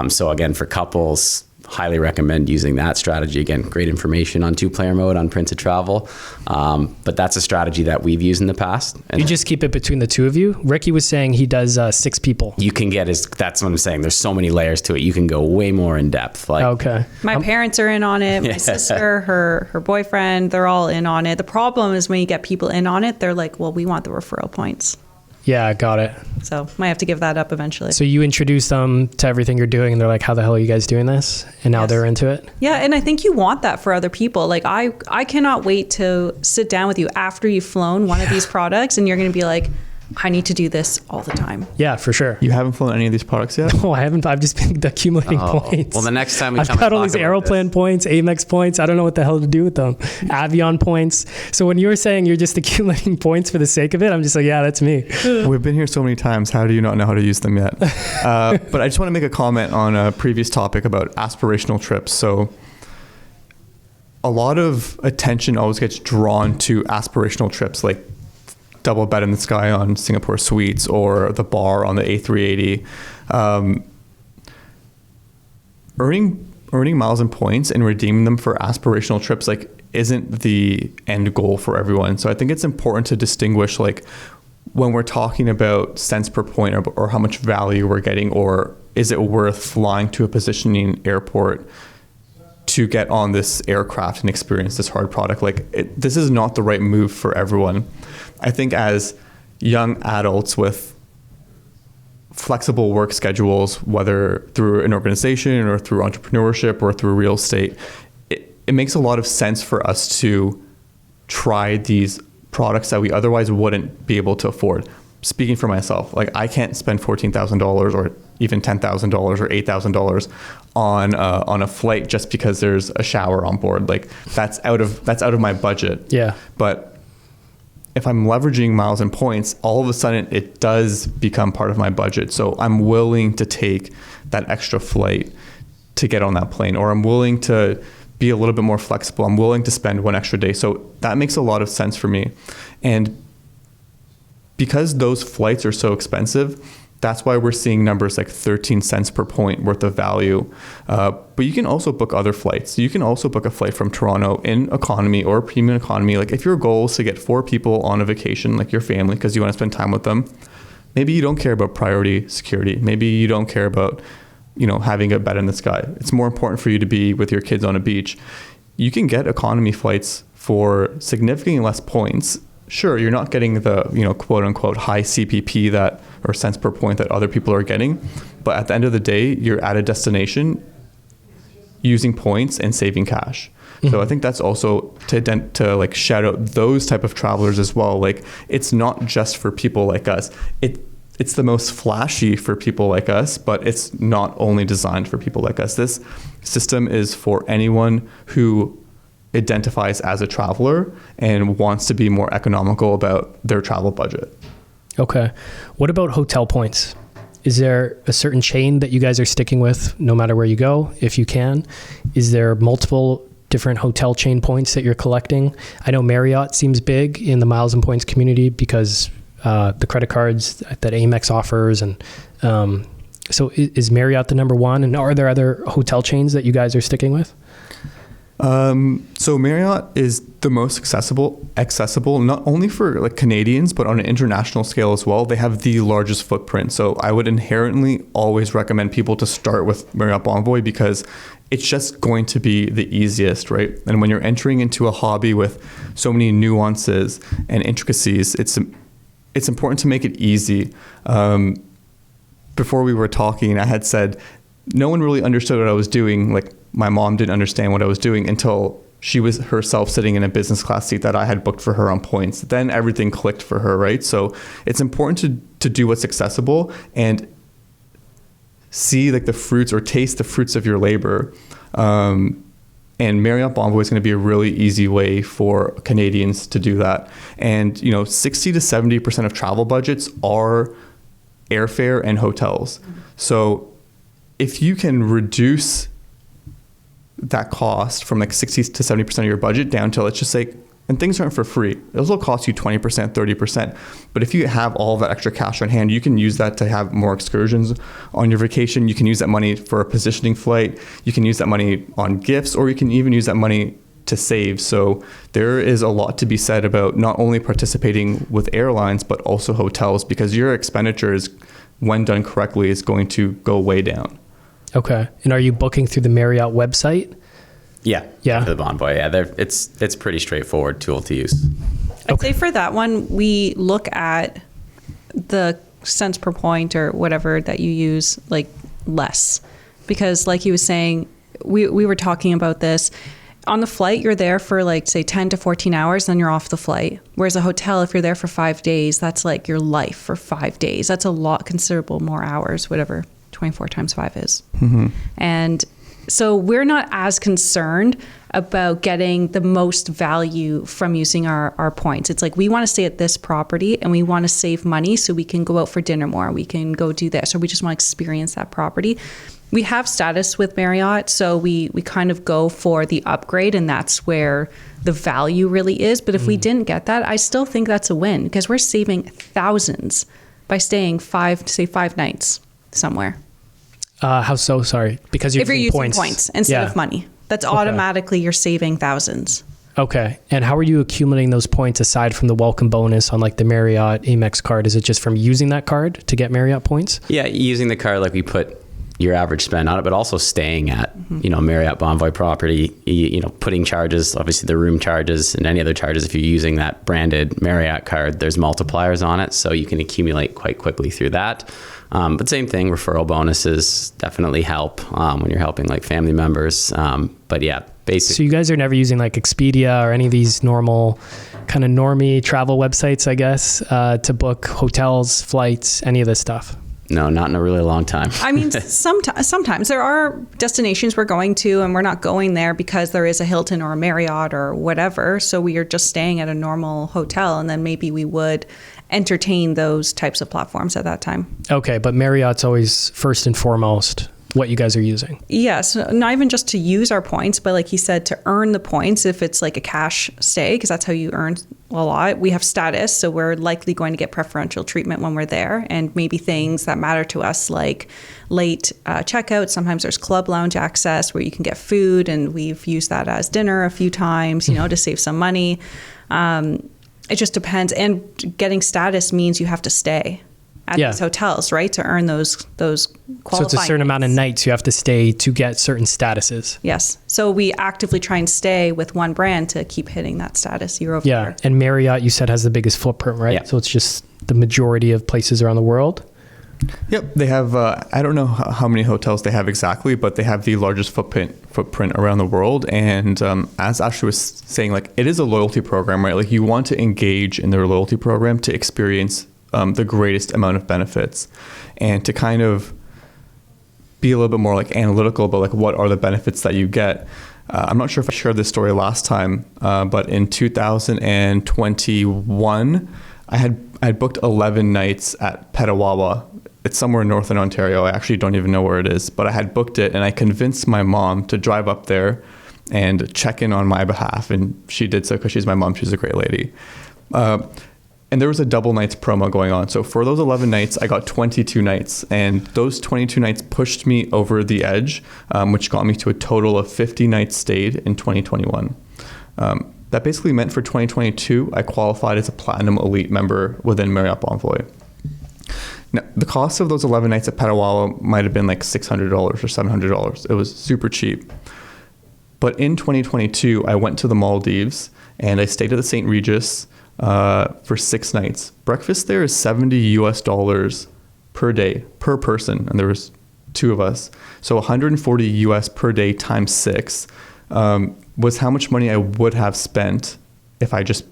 So again, for couples, highly recommend using that strategy. Again, great information on 2-player mode on Print to Travel. But that's a strategy that we've used in the past. And you just keep it between the two of you? Ricky was saying he does 6 people. You can that's what I'm saying. There's so many layers to it. You can go way more in depth. Okay. My parents are in on it. My sister, her boyfriend, they're all in on it. The problem is when you get people in on it, they're like, well, we want the referral points. Yeah, got it. So might have to give that up eventually. So you introduce them to everything you're doing and they're like, how the hell are you guys doing this? And now Yes. they're into it. Yeah, and I think you want that for other people. Like I cannot wait to sit down with you after you've flown one of these products and you're going to be like, I need to do this all the time. Yeah, for sure. You haven't flown any of these products yet? Oh, I haven't. I've just been accumulating points. Well, the next time we I've come got and all talk these about Aeroplan this. points, Amex points. I don't know what the hell to do with them. Avion points. So when you were saying you're just accumulating points for the sake of it, I'm just like, yeah, that's me. We've been here so many times. How do you not know how to use them yet? But I just want to make a comment on a previous topic about aspirational trips. So a lot of attention always gets drawn to aspirational trips, like double bed in the sky on Singapore Suites or the bar on the A380. Earning miles and points and redeeming them for aspirational trips like isn't the end goal for everyone. So I think it's important to distinguish like when we're talking about cents per point or how much value we're getting, or is it worth flying to a positioning airport to get on this aircraft and experience this hard product. Like this is not the right move for everyone. I think as young adults with flexible work schedules, whether through an organization or through entrepreneurship or through real estate, it makes a lot of sense for us to try these products that we otherwise wouldn't be able to afford. Speaking for myself, like I can't spend $14,000 or even $10,000 or $8,000 on a flight just because there's a shower on board. Like that's out of my budget. Yeah. But if I'm leveraging miles and points, all of a sudden it does become part of my budget. So I'm willing to take that extra flight to get on that plane, or I'm willing to be a little bit more flexible. I'm willing to spend one extra day. So that makes a lot of sense for me. And because those flights are so expensive, that's why we're seeing numbers like 13 cents per point worth of value. But you can also book other flights. You can also book a flight from Toronto in economy or premium economy. Like if your goal is to get 4 people on a vacation, like your family, because you want to spend time with them, maybe you don't care about priority security. Maybe you don't care about, having a bed in the sky. It's more important for you to be with your kids on a beach. You can get economy flights for significantly less points. Sure, you're not getting the, quote unquote high CPP or cents per point that other people are getting. But at the end of the day, you're at a destination using points and saving cash. Mm-hmm. So I think that's also to like shout out those type of travelers as well. Like it's not just for people like us. It's the most flashy for people like us, but it's not only designed for people like us. This system is for anyone who identifies as a traveler and wants to be more economical about their travel budget. Okay. What about hotel points? Is there a certain chain that you guys are sticking with no matter where you go, if you can? Is there multiple different hotel chain points that you're collecting? I know Marriott seems big in the miles and points community because the credit cards that Amex offers. And so is Marriott the number one? And are there other hotel chains that you guys are sticking with? So Marriott is the most accessible, not only for like Canadians, but on an international scale as well. They have the largest footprint. So I would inherently always recommend people to start with Marriott Bonvoy because it's just going to be the easiest, right? And when you're entering into a hobby with so many nuances and intricacies, it's important to make it easy. Before we were talking, I had said, no one really understood what I was doing. Like my mom didn't understand what I was doing until she was herself sitting in a business class seat that I had booked for her on points. Then everything clicked for her, right? So it's important to do what's accessible and see like the fruits or taste the fruits of your labor. And Marriott Bonvoy is going to be a really easy way for Canadians to do that. And 60 to 70% of travel budgets are airfare and hotels. So if you can reduce that cost from like 60 to 70% of your budget down to, let's just say, and things aren't for free. Those will cost you 20%, 30%. But if you have all that extra cash on hand, you can use that to have more excursions on your vacation. You can use that money for a positioning flight. You can use that money on gifts, or you can even use that money to save. So there is a lot to be said about not only participating with airlines, but also hotels, because your expenditures, when done correctly, is going to go way down. Okay. And are you booking through the Marriott website? Yeah. Yeah. For the Bonvoy. Yeah. It's pretty straightforward tool to use. I'd say for that one, we look at the cents per point or whatever that you use, like, less. Because like he was saying, we were talking about this. On the flight, you're there for like, say, 10 to 14 hours, then you're off the flight. Whereas a hotel, if you're there for 5 days, that's like your life for 5 days. That's a lot, considerable more hours, whatever 24 times 5 is. Mm-hmm. And so we're not as concerned about getting the most value from using our points. It's like, we want to stay at this property and we want to save money so we can go out for dinner more. We can go do this, or we just want to experience that property. We have status with Marriott, so we kind of go for the upgrade, and that's where the value really is. But if we didn't get that, I still think that's a win, because we're saving thousands by staying 5 nights somewhere. How so? Sorry. Because if you're using points instead of money. That's automatically you're saving thousands. Okay. And how are you accumulating those points aside from the welcome bonus on like the Marriott Amex card? Is it just from using that card to get Marriott points? Yeah, using the card, like we put your average spend on it, but also staying at, Marriott Bonvoy property, putting charges, obviously the room charges and any other charges. If you're using that branded Marriott card, there's multipliers on it. So you can accumulate quite quickly through that. But same thing, referral bonuses definitely help when you're helping like family members. But yeah, basically. So you guys are never using like Expedia or any of these normal kind of normie travel websites, I guess, to book hotels, flights, any of this stuff? No, not in a really long time. I mean, sometimes there are destinations we're going to, and we're not going there because there is a Hilton or a Marriott or whatever. So we are just staying at a normal hotel, and then maybe we would entertain those types of platforms at that time. Okay, but Marriott's always first and foremost what you guys are using. Yes, not even just to use our points, but like he said, to earn the points if it's like a cash stay, because that's how you earn a lot. We have status, so we're likely going to get preferential treatment when we're there, and maybe things that matter to us like late checkout. Sometimes there's club lounge access where you can get food, and we've used that as dinner a few times, to save some money. It just depends. And getting status means you have to stay at these hotels, right, to earn those qualifying. So it's a certain amount of nights you have to stay to get certain statuses. Yes. So we actively try and stay with one brand to keep hitting that status year over year. Yeah. And Marriott, you said, has the biggest footprint, right? Yeah. So it's just the majority of places around the world. Yep, they have. I don't know how many hotels they have exactly, but they have the largest footprint around the world. And as Ashley was saying, like, it is a loyalty program, right? Like, you want to engage in their loyalty program to experience the greatest amount of benefits, and to kind of be a little bit more like analytical about like what are the benefits that you get. I'm not sure if I shared this story last time, but in 2021, I had booked 11 nights at Petawawa. It's somewhere in Northern Ontario. I actually don't even know where it is, but I had booked it, and I convinced my mom to drive up there and check in on my behalf, and she did so because she's my mom. She's a great lady. And there was a double nights promo going on. So for those 11 nights, I got 22 nights. And those 22 nights pushed me over the edge, which got me to a total of 50 nights stayed in 2021. That basically meant for 2022, I qualified as a Platinum Elite member within Marriott Bonvoy. Now, the cost of those 11 nights at Petawawa might have been like $600 or $700. It was super cheap. But in 2022, I went to the Maldives and I stayed at the St. Regis for 6 nights. Breakfast there is $70 per day per person, and there was 2 of us. So $140 per day times 6 was how much money I would have spent if I just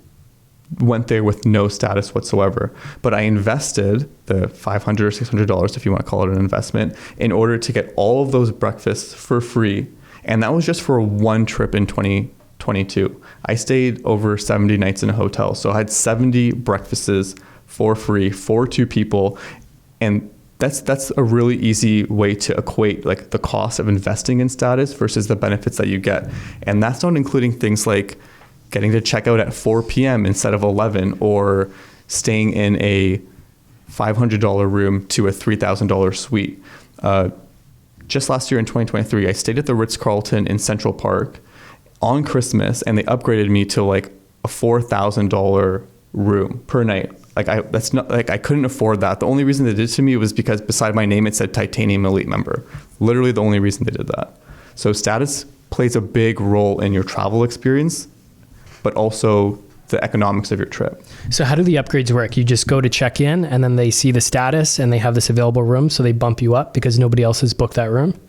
went there with no status whatsoever. But I invested the $500 or $600, if you want to call it an investment, in order to get all of those breakfasts for free. And that was just for one trip in 2022. I stayed over 70 nights in a hotel. So I had 70 breakfasts for free for 2 people. And that's a really easy way to equate like the cost of investing in status versus the benefits that you get. And that's not including things like getting to check out at 4 p.m. instead of 11, or staying in a $500 room to a $3,000 suite. Just last year in 2023, I stayed at the Ritz-Carlton in Central Park on Christmas, and they upgraded me to like a $4,000 room per night. I couldn't afford that. The only reason they did it to me was because beside my name it said Titanium Elite member. Literally the only reason they did that. So status plays a big role in your travel experience, but also the economics of your trip. So how do the upgrades work? You just go to check in and then they see the status and they have this available room, so they bump you up because nobody else has booked that room?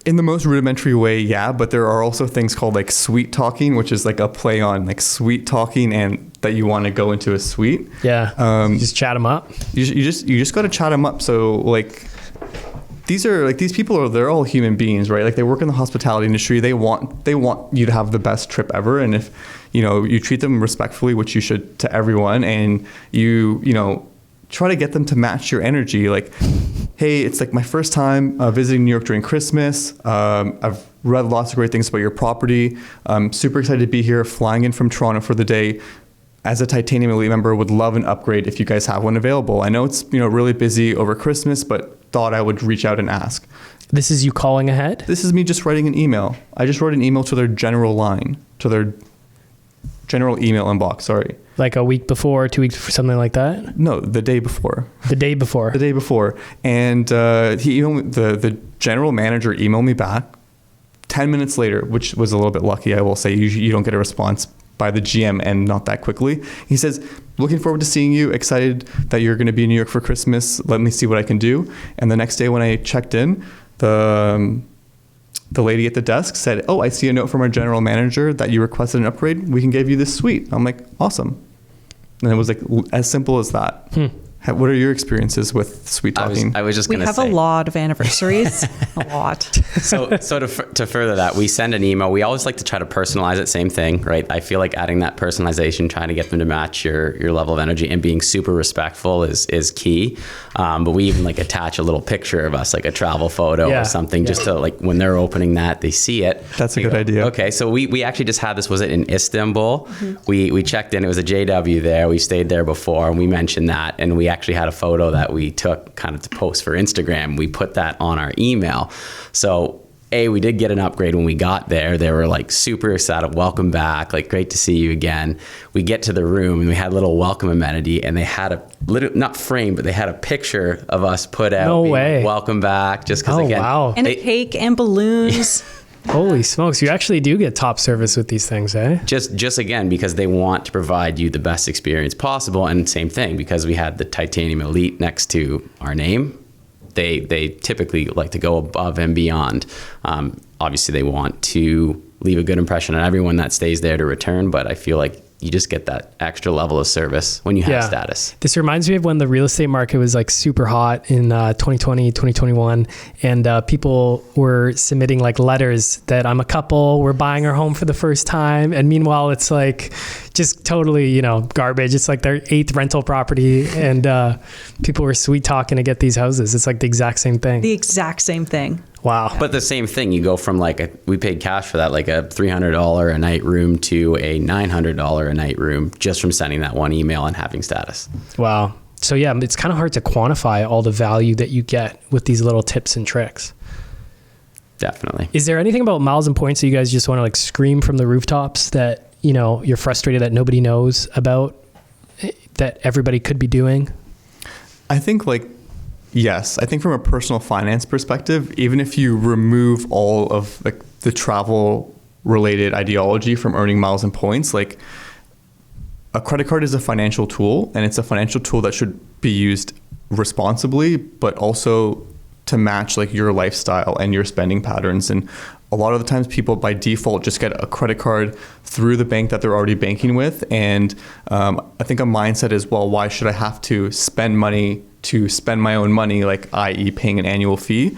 In the most rudimentary way, yeah, but there are also things called like sweet talking, which is like a play on like sweet talking and that you want to go into a suite. Yeah. You just chat them up. You just got to chat them up. So like these people they're all human beings, right? Like they work in the hospitality industry. They want you to have the best trip ever. And if, you treat them respectfully, which you should to everyone, and you try to get them to match your energy. Like, hey, it's like my first time visiting New York during Christmas. I've read lots of great things about your property. I'm super excited to be here, flying in from Toronto for the day. As a Titanium Elite member, would love an upgrade if you guys have one available. I know it's really busy over Christmas, but thought I would reach out and ask. This is you calling ahead? This is me just writing an email. I just wrote an email to their general line, to their general email inbox, sorry. Like a week before, 2 weeks before, something like that? No, the day before. The day before. The day before. And he emailed me, the general manager emailed me back 10 minutes later, which was a little bit lucky, I will say. Usually you don't get a response by the GM and not that quickly. He says, looking forward to seeing you, excited that you're going to be in New York for Christmas. Let me see what I can do. And the next day when I checked in, the lady at the desk said, oh, I see a note from our general manager that you requested an upgrade. We can give you this suite. I'm like, awesome. And it was like as simple as that. What are your experiences with sweet talking? I was just going to say. We have a lot of anniversaries. A lot. So to further that, we send an email. We always like to try to personalize it. Same thing, right? I feel like adding that personalization, trying to get them to match your level of energy and being super respectful is key. But we even like attach a little picture of us, like a travel photo or something, just to like when they're opening that, they see it. That's a good idea. Okay, so we actually just had this, was it in Istanbul? We checked in, it was a JW there. We stayed there before and we mentioned that, and we actually had a photo that we took kind of to post for Instagram. We put that on our email. So we did get an upgrade when we got there. They were like super excited, welcome back, like great to see you again. We get to the room and we had a little welcome amenity, and they had a little, not framed, but they had a picture of us put out. No way. Like, welcome back, just because again. Wow. And a cake and balloons. Holy smokes, you actually do get top service with these things, eh? Just again, because they want to provide you the best experience possible. And same thing, because we had the Titanium Elite next to our name, they typically like to go above and beyond. Obviously, they want to leave a good impression on everyone that stays there to return, but I feel like you just get that extra level of service when you have status. This reminds me of when the real estate market was like super hot in 2020, 2021, and people were submitting like letters that I'm a couple, we're buying our home for the first time. And meanwhile, it's like just totally, garbage. It's like their 8th rental property, and people were sweet talking to get these houses. It's like the exact same thing. The exact same thing. Wow. But the same thing, you go from we paid cash for that, like a $300 a night room to a $900 a night room just from sending that one email and having status. Wow. So yeah, it's kind of hard to quantify all the value that you get with these little tips and tricks. Definitely. Is there anything about miles and points that you guys just want to like scream from the rooftops that, you're frustrated that nobody knows about, that everybody could be doing? I think yes, I think from a personal finance perspective, even if you remove all of the travel related ideology from earning miles and points, like a credit card is a financial tool, and it's a financial tool that should be used responsibly, but also to match like your lifestyle and your spending patterns. And a lot of the times people by default just get a credit card through the bank that they're already banking with. And I think a mindset is, well, why should I have to spend money to spend my own money, like i.e. paying an annual fee,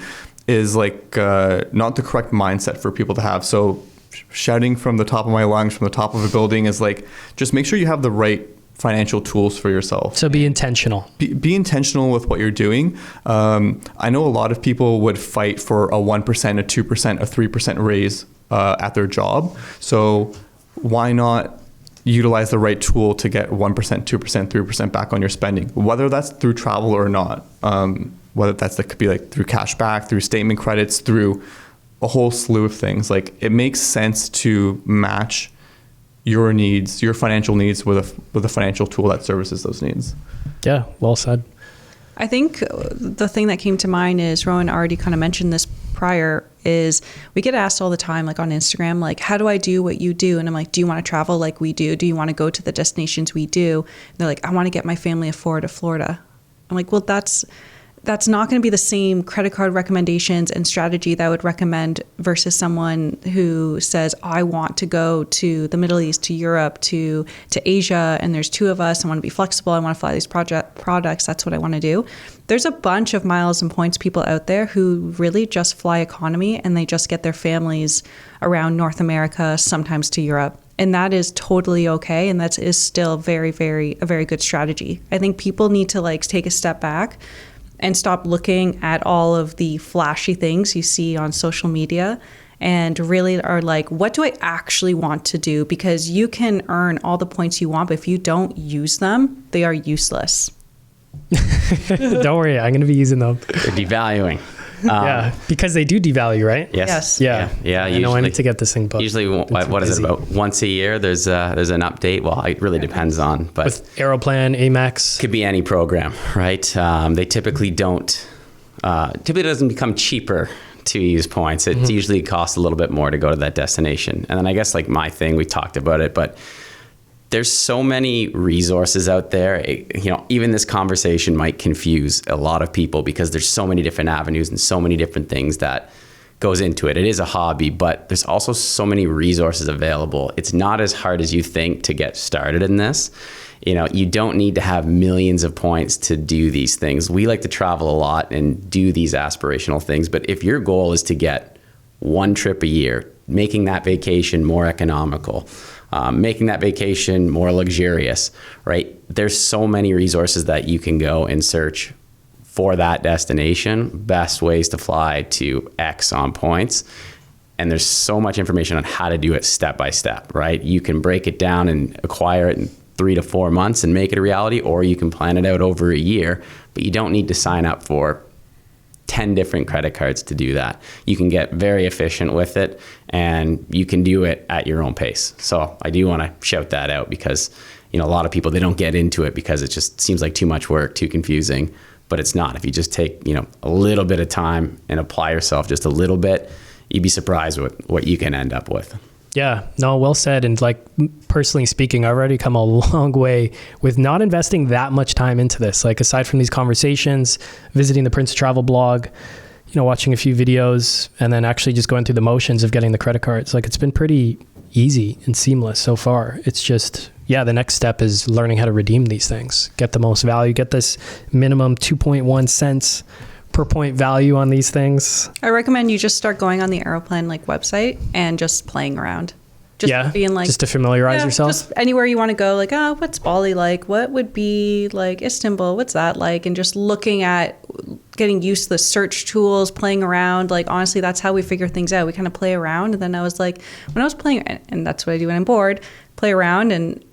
is like not the correct mindset for people to have. So shouting from the top of my lungs, from the top of a building, is like, just make sure you have the right financial tools for yourself. So be intentional. Be intentional with what you're doing. I know a lot of people would fight for a 1%, a 2%, a 3% raise at their job. So why not utilize the right tool to get 1%, 2%, 3% back on your spending, whether that's through travel or not, whether that could be like through cash back, through statement credits, through a whole slew of things. Like, it makes sense to match your needs, your financial needs, with a financial tool that services those needs. Yeah, well said. I think the thing that came to mind is, Rohin already kind of mentioned this prior, is we get asked all the time, like on Instagram, like, how do I do what you do? And I'm like, do you want to travel like we do? Do you want to go to the destinations we do? And they're like, I want to get my family of 4 to Florida. I'm like, well, that's not going to be the same credit card recommendations and strategy that I would recommend versus someone who says, I want to go to the Middle East, to Europe, to Asia, and there's 2 of us. I want to be flexible. I want to fly these products. That's what I want to do. There's a bunch of miles and points people out there who really just fly economy, and they just get their families around North America, sometimes to Europe. And that is totally okay. And that is still a very good strategy. I think people need to like take a step back and stop looking at all of the flashy things you see on social media and really are like, what do I actually want to do? Because you can earn all the points you want, but if you don't use them, they are useless. Don't worry, I'm going to be using them. They're devaluing. Yeah, because they do devalue, right? Yes. Yeah. Yeah. I know I need to get this thing booked. Usually, what is it, about once a year? There's an update. Well, it really depends on, but with Aeroplan, Amex. Could be any program, right? They typically don't. Typically, doesn't become cheaper to use points. It usually costs a little bit more to go to that destination. And then I guess like my thing, we talked about it, but there's so many resources out there. Even this conversation might confuse a lot of people because there's so many different avenues and so many different things that goes into it. It is a hobby, but there's also so many resources available. It's not as hard as you think to get started in this. You don't need to have millions of points to do these things. We like to travel a lot and do these aspirational things, but if your goal is to get 1 trip a year, making that vacation more economical, making that vacation more luxurious, right? There's so many resources that you can go and search for that destination, best ways to fly to X on points. And there's so much information on how to do it step by step, right? You can break it down and acquire it in 3 to 4 months and make it a reality, or you can plan it out over a year, but you don't need to sign up for 10 different credit cards to do that. You can get very efficient with it, and you can do it at your own pace. So I do want to shout that out because, a lot of people, they don't get into it because it just seems like too much work, too confusing, but it's not. If you just take, a little bit of time and apply yourself just a little bit, you'd be surprised with what you can end up with. Yeah, no, well said. And like personally speaking, I've already come a long way with not investing that much time into this. Like aside from these conversations, visiting the Prince of Travel blog, watching a few videos, and then actually just going through the motions of getting the credit cards. Like it's been pretty easy and seamless so far. It's just, the next step is learning how to redeem these things, get the most value, get this minimum 2.1 cents per point value on these things. I recommend you just start going on the Aeroplan website and just playing around. Just being like, just to familiarize yourself. Just anywhere you want to go, like, what's Bali like? What would be like Istanbul? What's that like? And just looking at getting used to the search tools, playing around. Like, honestly, that's how we figure things out. We kind of play around. And then I was like, when I was playing, and that's what I do when I'm bored, play around. And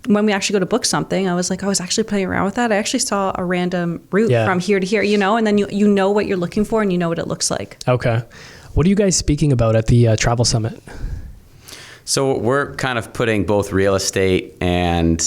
when we actually go to book something, I was like, I was actually playing around with that. I actually saw a random route from here to here, and then you know what you're looking for and you know what it looks like. Okay. What are you guys speaking about at the Travel Summit? So we're kind of putting both real estate and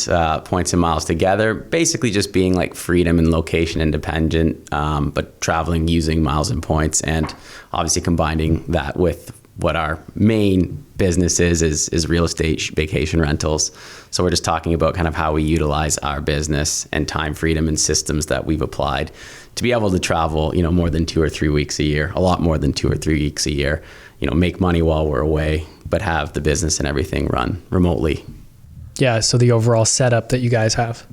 points and miles together, basically just being like freedom and location independent, but traveling using miles and points, and obviously combining that with what our main business is real estate vacation rentals. So we're just talking about kind of how we utilize our business and time freedom and systems that we've applied to be able to travel, more than 2 or 3 weeks a year, a lot more than 2 or 3 weeks a year, make money while we're away, but have the business and everything run remotely. Yeah. So the overall setup that you guys have.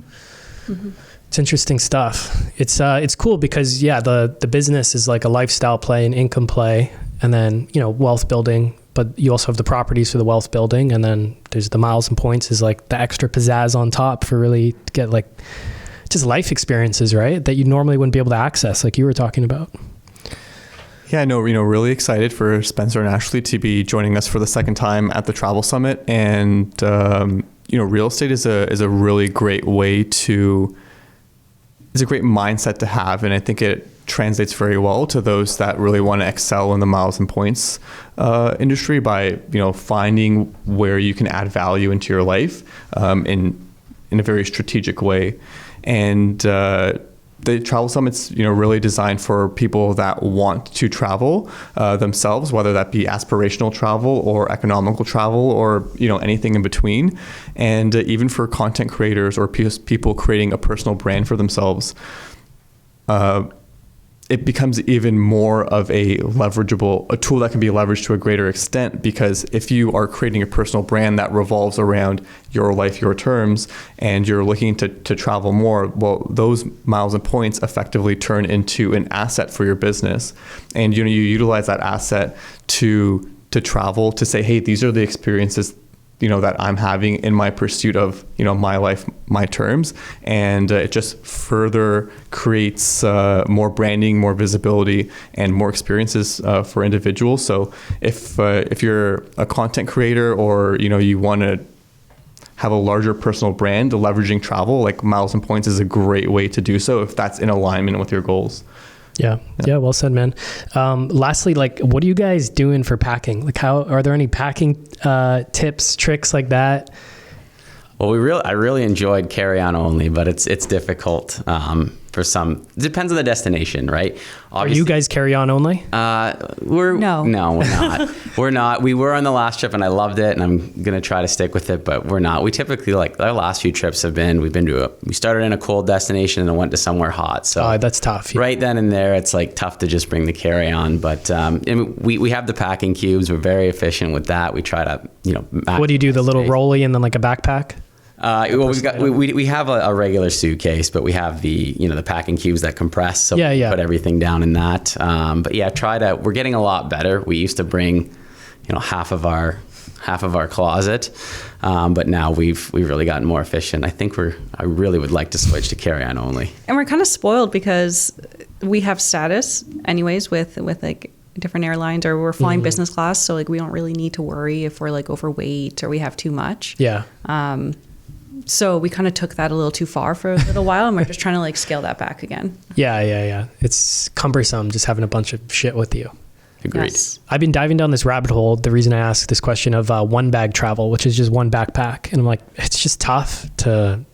Mm-hmm. It's interesting stuff. It's cool because the business is like a lifestyle play, an income play, and then, wealth building, but you also have the properties for the wealth building. And then there's the miles and points is like the extra pizzazz on top for really to get like just life experiences, right? That you normally wouldn't be able to access, like you were talking about. Yeah, no, really excited for Spencer and Ashley to be joining us for the second time at the Travel Summit. And, real estate is a really great way it's a great mindset to have. And I think it translates very well to those that really want to excel in the miles and points industry by, finding where you can add value into your life in a very strategic way. And, the travel summit's really designed for people that want to travel themselves, whether that be aspirational travel or economical travel or anything in between, and even for content creators or people creating a personal brand for themselves. It becomes even more of a tool that can be leveraged to a greater extent, because if you are creating a personal brand that revolves around your life, your terms, and you're looking to travel more, well, those miles and points effectively turn into an asset for your business. And you utilize that asset to travel, to say, hey, these are the experiences that I'm having in my pursuit of, my life, my terms. And it just further creates more branding, more visibility, and more experiences for individuals. So if you're a content creator, or, you want to have a larger personal brand, leveraging travel, like miles and points is a great way to do so if that's in alignment with your goals. Yeah. Well said, man. Lastly, like, what are you guys doing for packing? Like, are there any packing tips, tricks like that? Well, I really enjoyed carry-on only, but it's difficult for some. It depends on the destination, right? Obviously, are you guys carry-on only? No, we're not. We're not. We were on the last trip, and I loved it, and I'm gonna try to stick with it. But we're not. We typically, like, our last few trips we started in a cold destination and then went to somewhere hot. So that's tough. Yeah. Right then and there, it's like tough to just bring the carry-on. But we have the packing cubes. We're very efficient with that. We try to What do you do? The little rolly and then like a backpack? Well, we have a regular suitcase, but we have the packing cubes that compress, so we put everything down in that. But yeah, we're getting a lot better. We used to bring half of our closet, but now we've really gotten more efficient. I really would like to switch to carry-on only. And we're kind of spoiled because we have status anyways with like different airlines, or we're flying business class, so like we don't really need to worry if we're like overweight or we have too much. Yeah. So we kind of took that a little too far for a little while, and we're just trying to like scale that back again. Yeah. It's cumbersome just having a bunch of shit with you. Agreed. Yes. I've been diving down this rabbit hole. The reason I asked this question of one bag travel, which is just one backpack. And I'm like, it's just tough to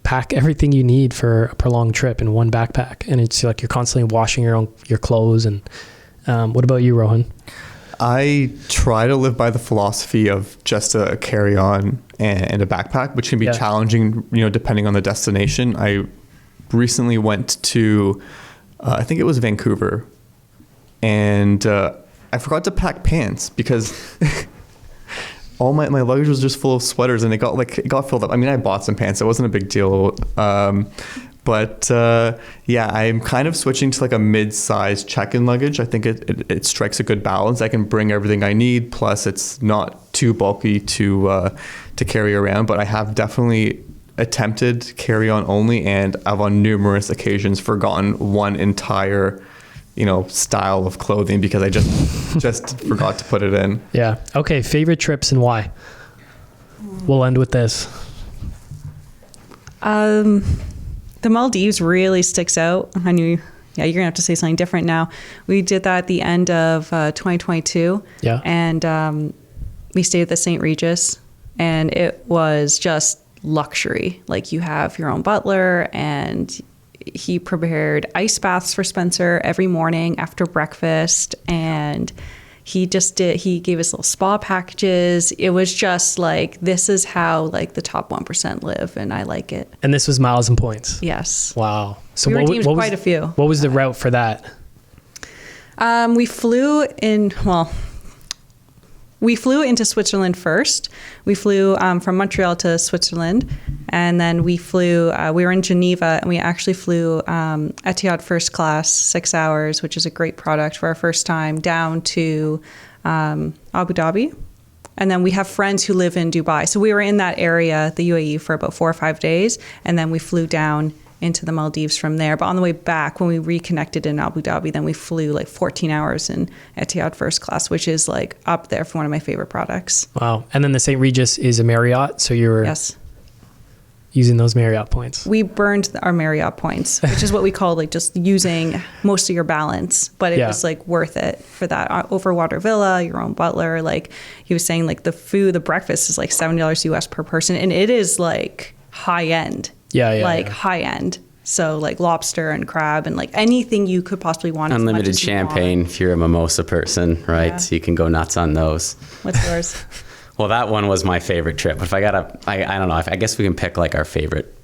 pack everything you need for a prolonged trip in one backpack. And it's like you're constantly washing your clothes. And what about you, Rohin? I try to live by the philosophy of just a carry-on and a backpack, which can be challenging, depending on the destination. I recently went to, I think it was Vancouver, and I forgot to pack pants because all my luggage was just full of sweaters, and it got filled up. I mean, I bought some pants. It wasn't a big deal. But I'm kind of switching to like a mid-sized check-in luggage. I think it strikes a good balance. I can bring everything I need, plus it's not too bulky to carry around. But I have definitely attempted carry-on only, and I've on numerous occasions forgotten one entire style of clothing because I just forgot to put it in. Yeah. Okay. Favorite trips and why? We'll end with this. The Maldives really sticks out. I knew, you're going to have to say something different now. We did that at the end of 2022. Yeah. And we stayed at the St. Regis, and it was just luxury. Like, you have your own butler, and he prepared ice baths for Spencer every morning after breakfast. And he gave us little spa packages. It was just like, this is how like the top 1% live, and I like it. And this was miles and points. Yes. Wow. So we redeemed quite a few. What was the route for that? We flew into Switzerland first. We flew from Montreal to Switzerland, and then we were in Geneva, and we actually flew Etihad first class, 6 hours, which is a great product for our first time, down to Abu Dhabi. And then we have friends who live in Dubai. So we were in that area, the UAE, for about 4 or 5 days, and then we flew down into the Maldives from there. But on the way back, when we reconnected in Abu Dhabi, then we flew like 14 hours in Etihad first class, which is like up there for one of my favorite products. Wow. And then the St. Regis is a Marriott, so you were using those Marriott points. We burned our Marriott points, which is what we call like just using most of your balance. But it was like worth it for that overwater villa, your own butler. Like he was saying, like the breakfast is like $70 US per person, and it is like high end. Yeah. High end. So like lobster and crab and like anything you could possibly want. Unlimited champagne if you're a mimosa person, right? Yeah. So you can go nuts on those. What's yours? Well, that one was my favorite trip. If I don't know, I guess we can pick like our favorite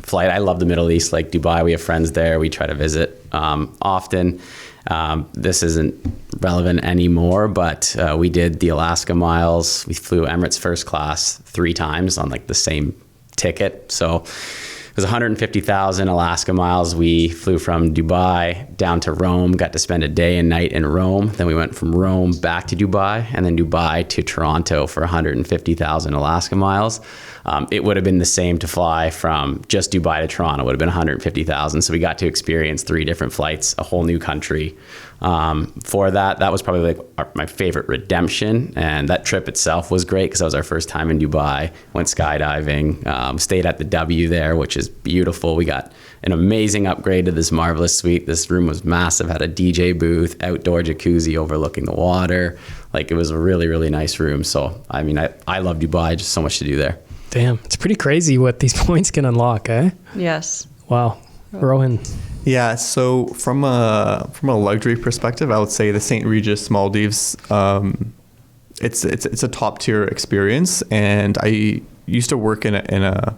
flight. I love the Middle East, like Dubai. We have friends there. We try to visit often. This isn't relevant anymore, but we did the Alaska miles. We flew Emirates first class 3 times on like the same ticket. So it was 150,000 Alaska miles. We flew from Dubai down to Rome, got to spend a day and night in Rome. Then we went from Rome back to Dubai, and then Dubai to Toronto for 150,000 Alaska miles. It would have been the same to fly from just Dubai to Toronto, would have been 150,000. So we got to experience 3 different flights, a whole new country. For that was probably like my favorite redemption. And that trip itself was great because that was our first time in Dubai. Went skydiving, stayed at the W there, which is beautiful. We got an amazing upgrade to this marvelous suite. This room was massive, had a DJ booth, outdoor jacuzzi overlooking the water. Like it was a really, really nice room. So, I mean, I love Dubai, just so much to do there. Damn, it's pretty crazy what these points can unlock, eh? Yes. Wow. Rohin. Yeah, so from a luxury perspective, I would say the St. Regis Maldives, it's a top tier experience, and I used to work in a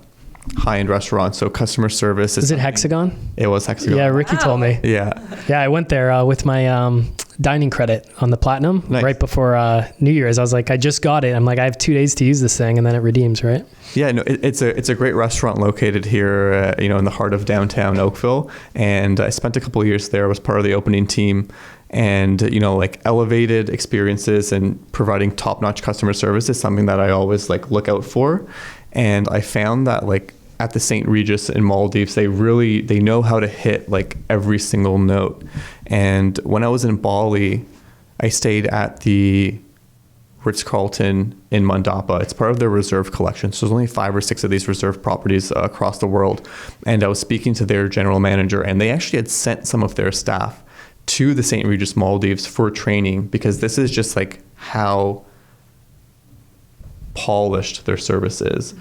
high-end restaurant, so customer service is it Hexagon? It was Hexagon. Yeah, Ricky told me. Yeah, I went there with my dining credit on the Platinum right before New Year's. I was like, I just got it. I'm like, I have 2 days to use this thing, and then it redeems, right? Yeah, no, it's a great restaurant located here, in the heart of downtown Oakville, and I spent a couple of years there. I was part of the opening team, and like elevated experiences and providing top-notch customer service is something that I always like look out for. And I found that like at the St. Regis in Maldives, they know how to hit like every single note. And when I was in Bali, I stayed at the Ritz-Carlton in Mandapa. It's part of their reserve collection. So there's only 5 or 6 of these reserve properties across the world. And I was speaking to their general manager, and they actually had sent some of their staff to the St. Regis Maldives for training, because this is just like how polished their service is.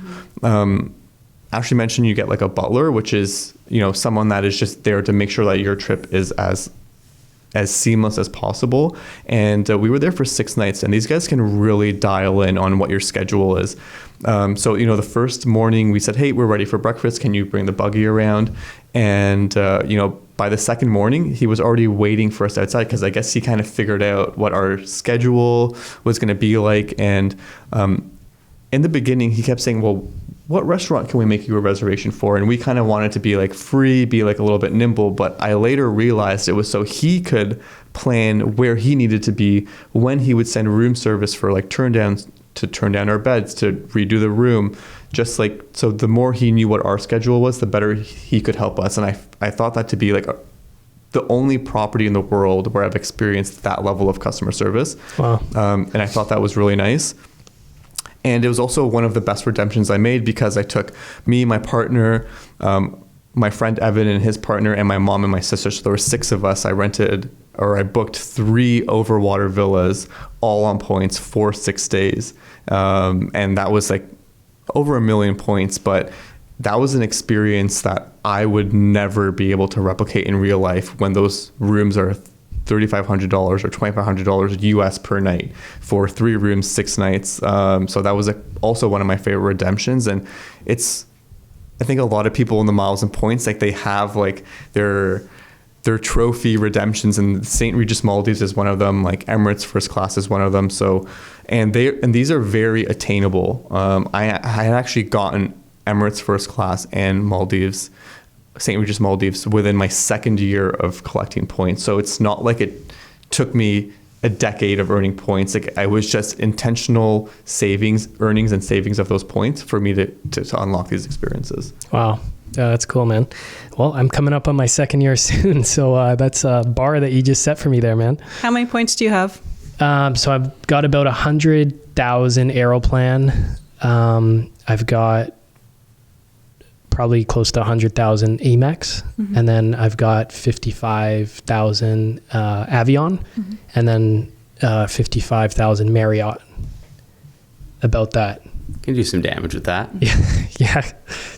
Ashley mentioned you get like a butler, which is someone that is just there to make sure that your trip is as seamless as possible. And we were there for 6 nights, and these guys can really dial in on what your schedule is. So the first morning we said, hey, we're ready for breakfast, can you bring the buggy around? And by the second morning, he was already waiting for us outside, because I guess he kind of figured out what our schedule was going to be like. And in the beginning, he kept saying, well, what restaurant can we make you a reservation for? And we kind of wanted to be like free, be like a little bit nimble. But I later realized it was so he could plan where he needed to be, when he would send room service for like turn down our beds, to redo the room. Just like, so the more he knew what our schedule was, the better he could help us. And I thought that to be like the only property in the world where I've experienced that level of customer service. Wow. And I thought that was really nice. And it was also one of the best redemptions I made, because I took me, my partner, my friend Evan and his partner, and my mom and my sister. So there were 6 of us. I booked 3 overwater villas, all on points, for 6 days. And that was like over 1 million points. But that was an experience that I would never be able to replicate in real life, when those rooms are $3,500 or $2,500 US per night for 3 rooms, 6 nights. So that was also one of my favorite redemptions. And I think a lot of people in the miles and points, like they have like their trophy redemptions, and St. Regis Maldives is one of them, like Emirates first class is one of them. So, and these are very attainable. I had actually gotten Emirates first class and St. Regis Maldives within my 2nd year of collecting points. So it's not like it took me a decade of earning points. Like I was just intentional earnings and savings of those points for me to unlock these experiences. Wow. Yeah, that's cool, man. Well, I'm coming up on my 2nd year soon. So that's a bar that you just set for me there, man. How many points do you have? So I've got about 100,000 Aeroplan. I've got probably close to 100,000 Amex. Mm-hmm. And then I've got 55,000 Avion, and then 55,000 Marriott. About that. Can do some damage with that. Yeah.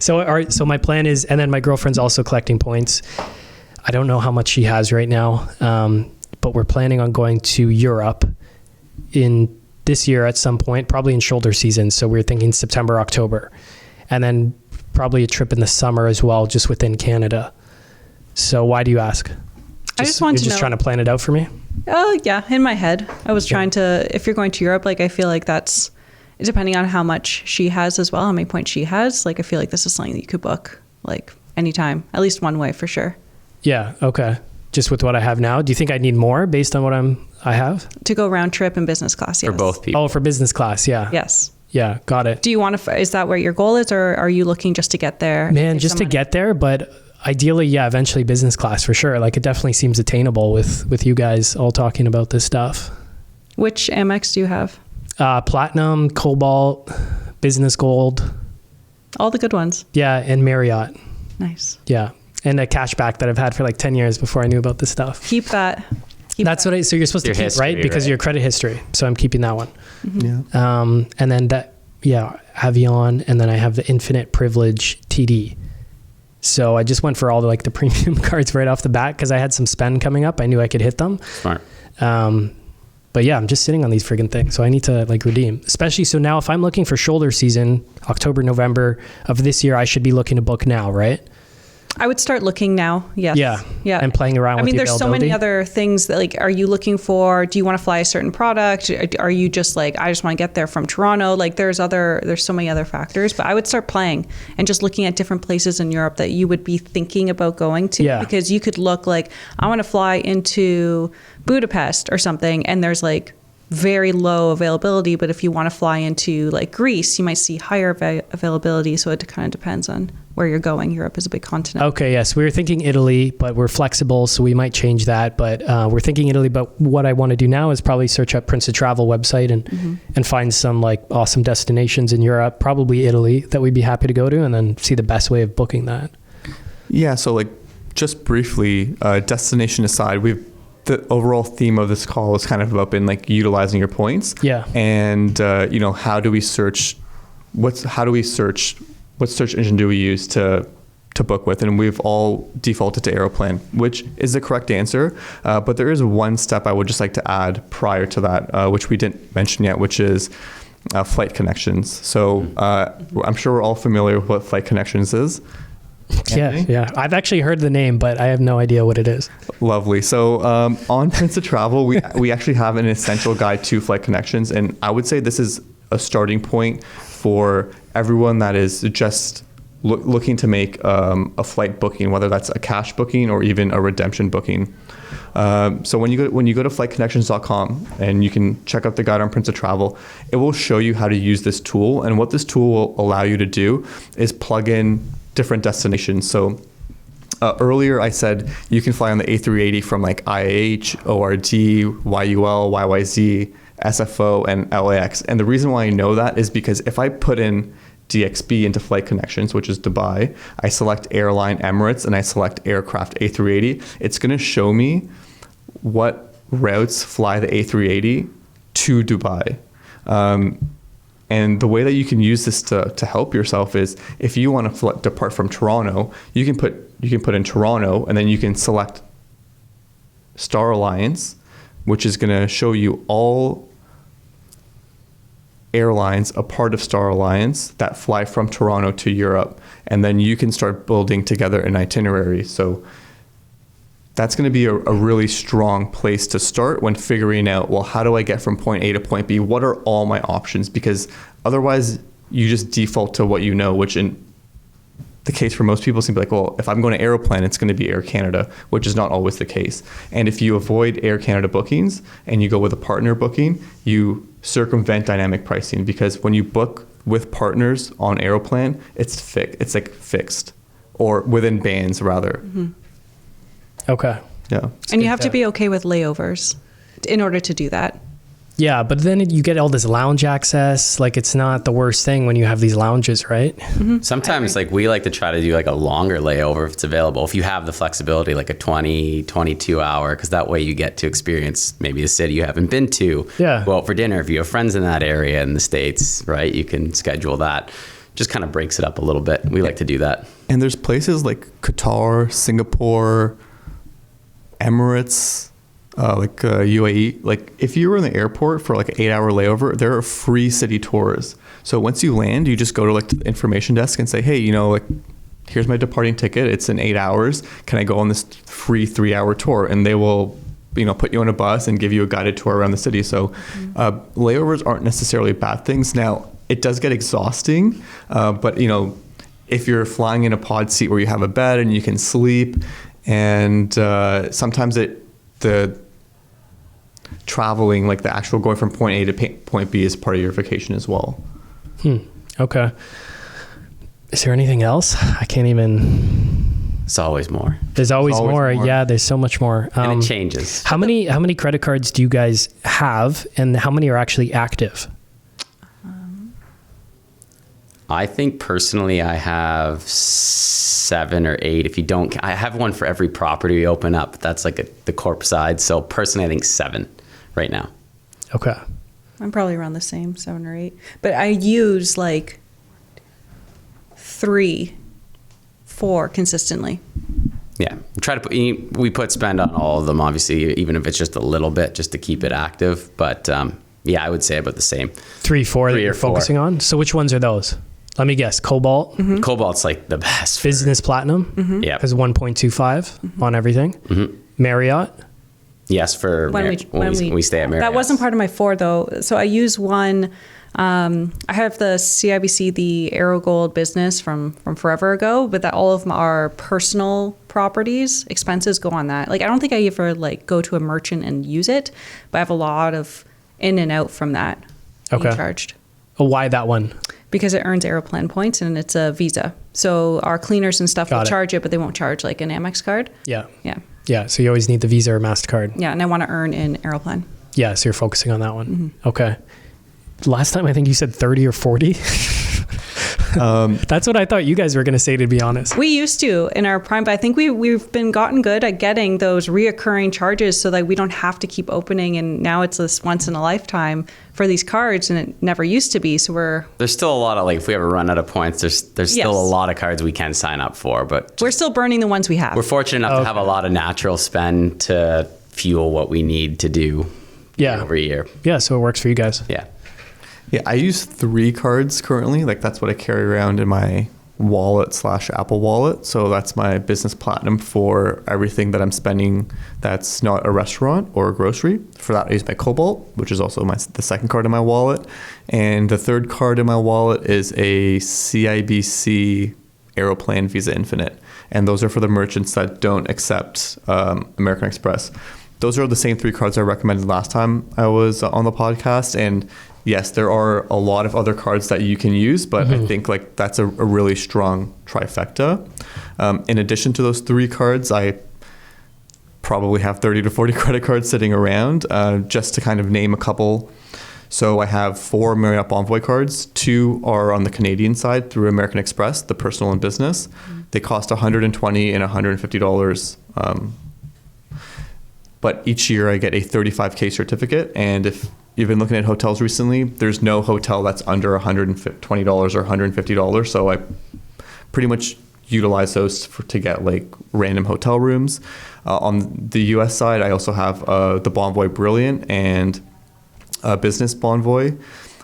So my plan is, and then my girlfriend's also collecting points. I don't know how much she has right now, but we're planning on going to Europe in this year at some point, probably in shoulder season. So we're thinking September, October, and then probably a trip in the summer as well, just within Canada. So why do you ask? I just want to know. You're just trying to plan it out for me? Oh, yeah. In my head, I was trying to, if you're going to Europe, like, I feel like that's, depending on how much she has as well, how many points she has, like, I feel like this is something that you could book, like, anytime, at least one way for sure. Yeah. Okay. Just with what I have now. Do you think I need more based on what I have? To go round trip in business class, yes. For both people. Oh, for business class. Yeah. Yes. Yeah. Got it. Do you want to, is that where your goal is, or are you looking just to get there? Man, just to get there, but ideally, yeah, eventually business class for sure. Like, it definitely seems attainable with you guys all talking about this stuff. Which Amex do you have? Platinum, Cobalt, Business Gold. All the good ones. Yeah, and Marriott. Nice. Yeah, and a cashback that I've had for like 10 years before I knew about this stuff. Keep that. So you're supposed to keep, history, right? Because of your credit history. So I'm keeping that one. Mm-hmm. Yeah. And then Avion, and then I have the Infinite Privilege TD. So I just went for all the premium cards right off the bat because I had some spend coming up. I knew I could hit them. Smart. But yeah, I'm just sitting on these friggin' things. So I need to redeem, especially. So now if I'm looking for shoulder season, October, November of this year, I should be looking to book now, right? I would start looking now. Yes. Yeah. Yeah. And playing around with the there's so many other things that are you looking for? Do you want to fly a certain product? Are you just I just want to get there from Toronto? There's so many other factors, but I would start playing and just looking at different places in Europe that you would be thinking about going to, because you could look I want to fly into Budapest or something, and there's very low availability, but if you want to fly into Greece, you might see higher availability. So it kind of depends on where you're going. Europe is a big continent. Okay, yes. We were thinking Italy, but we're flexible, so we might change that. But we're thinking Italy, but what I want to do now is probably search up Prince of Travel website and find some awesome destinations in Europe, probably Italy, that we'd be happy to go to, and then see the best way of booking that. Yeah, so just briefly, destination aside, the overall theme of this call is kind of about been utilizing your points. Yeah. And how do we search? What search engine do we use to book with? And we've all defaulted to Aeroplan, which is the correct answer. But there is one step I would just like to add prior to that, which we didn't mention yet, which is flight connections. So I'm sure we're all familiar with what flight connections is. Yeah. I've actually heard the name, but I have no idea what it is. Lovely. So on Prince of Travel, we actually have an essential guide to flight connections. And I would say this is a starting point for everyone that is just looking to make a flight booking, whether that's a cash booking or even a redemption booking. So when you go to flightconnections.com and you can check out the guide on Prince of Travel, it will show you how to use this tool. And what this tool will allow you to do is plug in different destinations. So earlier I said you can fly on the A380 from IAH, ORD, YUL, YYZ, SFO, and LAX. And the reason why I know that is because if I put in DXB into Flight Connections, which is Dubai, I select airline Emirates and I select aircraft A380, it's going to show me what routes fly the A380 to Dubai. And the way that you can use this to help yourself is if you want to depart from Toronto, you can put in Toronto, and then you can select Star Alliance, which is going to show you all airlines a part of Star Alliance that fly from Toronto to Europe, and then you can start building together an itinerary. So that's going to be a really strong place to start when figuring out, well, how do I get from point A to point B? What are all my options? Because otherwise you just default to what you know, which in the case for most people seems to be well, if I'm going to Aeroplan, it's going to be Air Canada, which is not always the case. And if you avoid Air Canada bookings and you go with a partner booking, you circumvent dynamic pricing, because when you book with partners on Aeroplan, it's fixed, or within bands rather. Mm-hmm. Okay. Yeah. And you have to be okay with layovers in order to do that. Yeah, but then you get all this lounge access. Like, it's not the worst thing when you have these lounges, right? Sometimes like we like to try to do like a longer layover if it's available. If you have the flexibility, like a 20, 22 hour, because that way you get to experience maybe a city you haven't been to. Yeah. Go out for dinner. If you have friends in that area in the States, right, you can schedule that. Just kind of breaks it up a little bit. We like to do that. And there's places like Qatar, Singapore, Emirates, UAE. Like if you were in the airport for like an 8-hour layover, there are free city tours. So once you land, you just go to like the information desk and say, hey, like here's my departing ticket. It's in 8 hours. Can I go on this free 3-hour tour? And they will, put you on a bus and give you a guided tour around the city. So layovers aren't necessarily bad things. Now, it does get exhausting, but if you're flying in a pod seat where you have a bed and you can sleep, and sometimes the traveling, like the actual going from point A to point B, is part of your vacation as well. Okay. Is there anything else? I can't even. It's always more. There's always more. Yeah, there's so much more. And it changes. How many credit cards do you guys have, and how many are actually active? I think personally I have 7 or 8. If you don't, I have one for every property we open up. That's like the corp side. So personally, I think 7 right now. Okay. I'm probably around the same, 7 or 8. But I use like 3, 4 consistently. Yeah, we put spend on all of them, obviously, even if it's just a little bit, just to keep it active. But yeah, I would say about the same. 3, 4 that you're 4. focusing on. So which ones are those? Let me guess. Cobalt. Cobalt's like the best. Business Platinum. Yeah. Has 1.25 on everything. Marriott. Yes, for when we stay at Marriott. That wasn't part of my 4 though. So I use one. I have the CIBC, the Aero Gold business from forever ago, but that all of our personal properties expenses go on that. Like I don't think I ever like go to a merchant and use it, but I have a lot of in and out from that being charged. Oh, why that one? Because it earns Aeroplan points and it's a Visa. So our cleaners and stuff will charge it, but they won't charge like an Amex card. Yeah. Yeah. Yeah. So you always need the Visa or MasterCard. Yeah. And I want to earn in Aeroplan. Yeah. So you're focusing on that one. Okay. Last time I think you said 30 or 40. That's what I thought you guys were going to say, to be honest. We used to in our prime, but I think we've been gotten good at getting those reoccurring charges so that we don't have to keep opening. And now it's this once in a lifetime for these cards, and it never used to be. So there's still a lot of like, if we ever run out of points, there's still a lot of cards we can sign up for, but we're still burning the ones we have. We're fortunate enough to have a lot of natural spend to fuel what we need to do every year. Yeah. So it works for you guys. Yeah. Yeah, I use 3 cards currently. Like that's what I carry around in my wallet / Apple Wallet. So that's my business platinum for everything that I'm spending that's not a restaurant or a grocery. For that, I use my Cobalt, which is also the second card in my wallet. And the third card in my wallet is a CIBC Aeroplan Visa Infinite. And those are for the merchants that don't accept American Express. Those are the same 3 cards I recommended last time I was on the podcast. And yes, there are a lot of other cards that you can use, but I think like that's a really strong trifecta. In addition to those 3 cards, I probably have 30 to 40 credit cards sitting around, just to kind of name a couple. So I have 4 Marriott Bonvoy cards. 2 are on the Canadian side through American Express, the personal and business. They cost $120 and $150. But each year I get a 35K certificate. And if you've been looking at hotels recently, there's no hotel that's under $120 or $150. So I pretty much utilize those to get like random hotel rooms. On the US side, I also have the Bonvoy Brilliant and Business Bonvoy.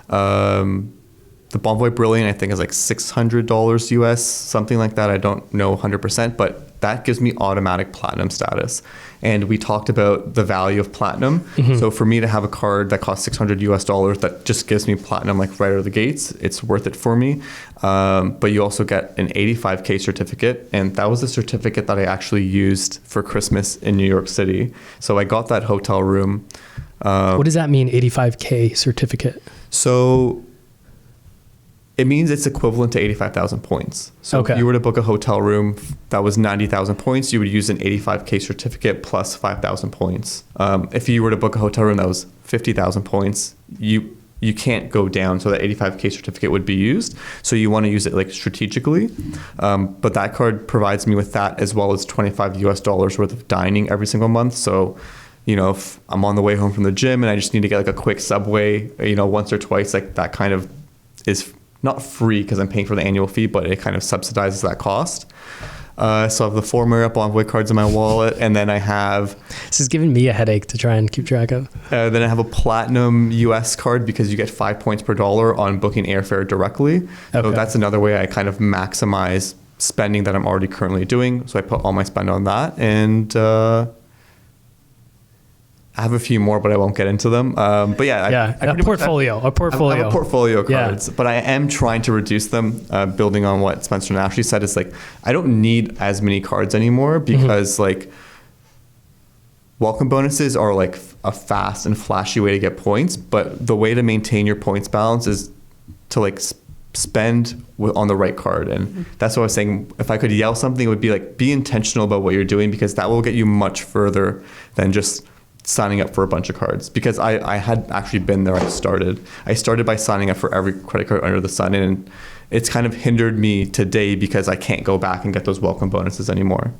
The Bonvoy Brilliant, I think, is like $600 US, something like that. I don't know 100%, but that gives me automatic platinum status. And we talked about the value of platinum. So for me to have a card that costs $600 US that just gives me platinum like right out of the gates, it's worth it for me. But you also get an 85K certificate. And that was the certificate that I actually used for Christmas in New York City. So I got that hotel room. What does that mean, 85K certificate? So It means it's equivalent to 85,000 points. So Okay. if you were to book a hotel room that was 90,000 points, you would use an 85K certificate plus 5,000 points. If you were to book a hotel room that was 50,000 points, you can't go down, so that 85K certificate would be used. So you want to use it like strategically. But that card provides me with that as well as $25 worth of dining every single month. So, you know, if I'm on the way home from the gym and I just need to get like a quick Subway, you know, once or twice, like that kind of is not free because I'm paying for the annual fee, but it kind of subsidizes that cost. So I have the 4 Marriott Bonvoy cards in my wallet, and then I have... This is giving me a headache to try and keep track of. Then I have a Platinum US card because you get 5 points per dollar on booking airfare directly. So Okay. that's another way I kind of maximize spending that I'm already currently doing. So I put all my spend on that, and I have a few more, but I won't get into them. But yeah, I a pretty much portfolio. have a portfolio of Yeah. cards, but I am trying to reduce them. Building on what Spencer and Ashley said, is like I don't need as many cards anymore because like welcome bonuses are like a fast and flashy way to get points, but the way to maintain your points balance is to like spend on the right card. And that's what I was saying. If I could yell something, it would be like, be intentional about what you're doing, because that will get you much further than just signing up for a bunch of cards. Because I had actually been there. I started by signing up for every credit card under the sun, and it's kind of hindered me today because I can't go back and get those welcome bonuses anymore.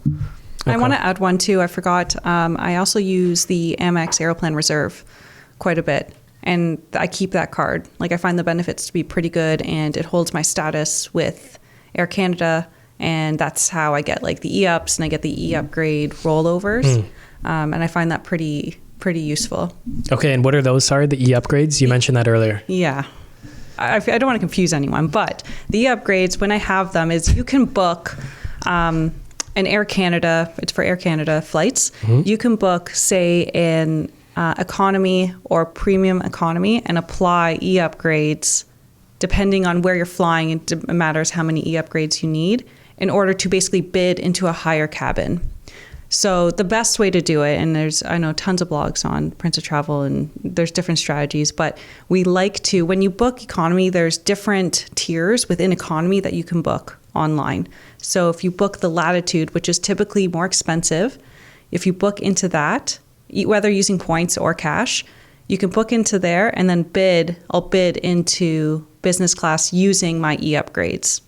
I want to add one too. I forgot. I also use the Amex Aeroplan Reserve quite a bit, and I keep that card. Like, I find the benefits to be pretty good, and it holds my status with Air Canada, and that's how I get like the e-ups, and I get the e-upgrade rollovers, and I find that pretty useful. Okay, and what are those? Sorry, the e-upgrades? You mentioned that earlier. Yeah. I don't want to confuse anyone, but the upgrades, when I have them, is you can book an Air Canada, it's for Air Canada flights. You can book, say, an economy or premium economy and apply e-upgrades depending on where you're flying. It matters how many e-upgrades you need in order to basically bid into a higher cabin. So the best way to do it, and I know tons of blogs on Prince of Travel, and there's different strategies, but we like to, when you book economy, there's different tiers within economy that you can book online. So if you book the Latitude, which is typically more expensive, if you book into that, whether using points or cash, you can book into there and then I'll bid into business class using my e-upgrades.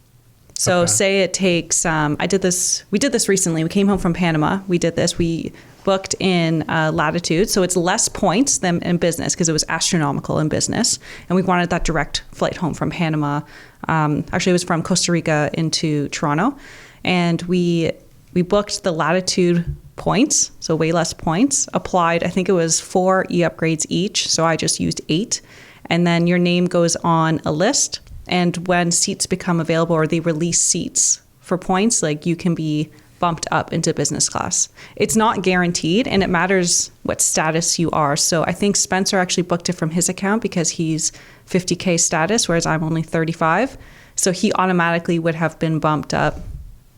So say it takes, we did this recently. We came home from Panama. We did this. We booked in Latitude. So it's less points than in business because it was astronomical in business. And we wanted that direct flight home from Panama. Actually, it was from Costa Rica into Toronto. And we booked the Latitude points, so way less points, applied. I think it was 4 e-upgrades each. So I just used 8. And then your name goes on a list. And when seats become available or they release seats for points, like, you can be bumped up into business class. It's not guaranteed, and it matters what status you are. So I think Spencer actually booked it from his account because he's 50K status, whereas I'm only 35. So he automatically would have been bumped up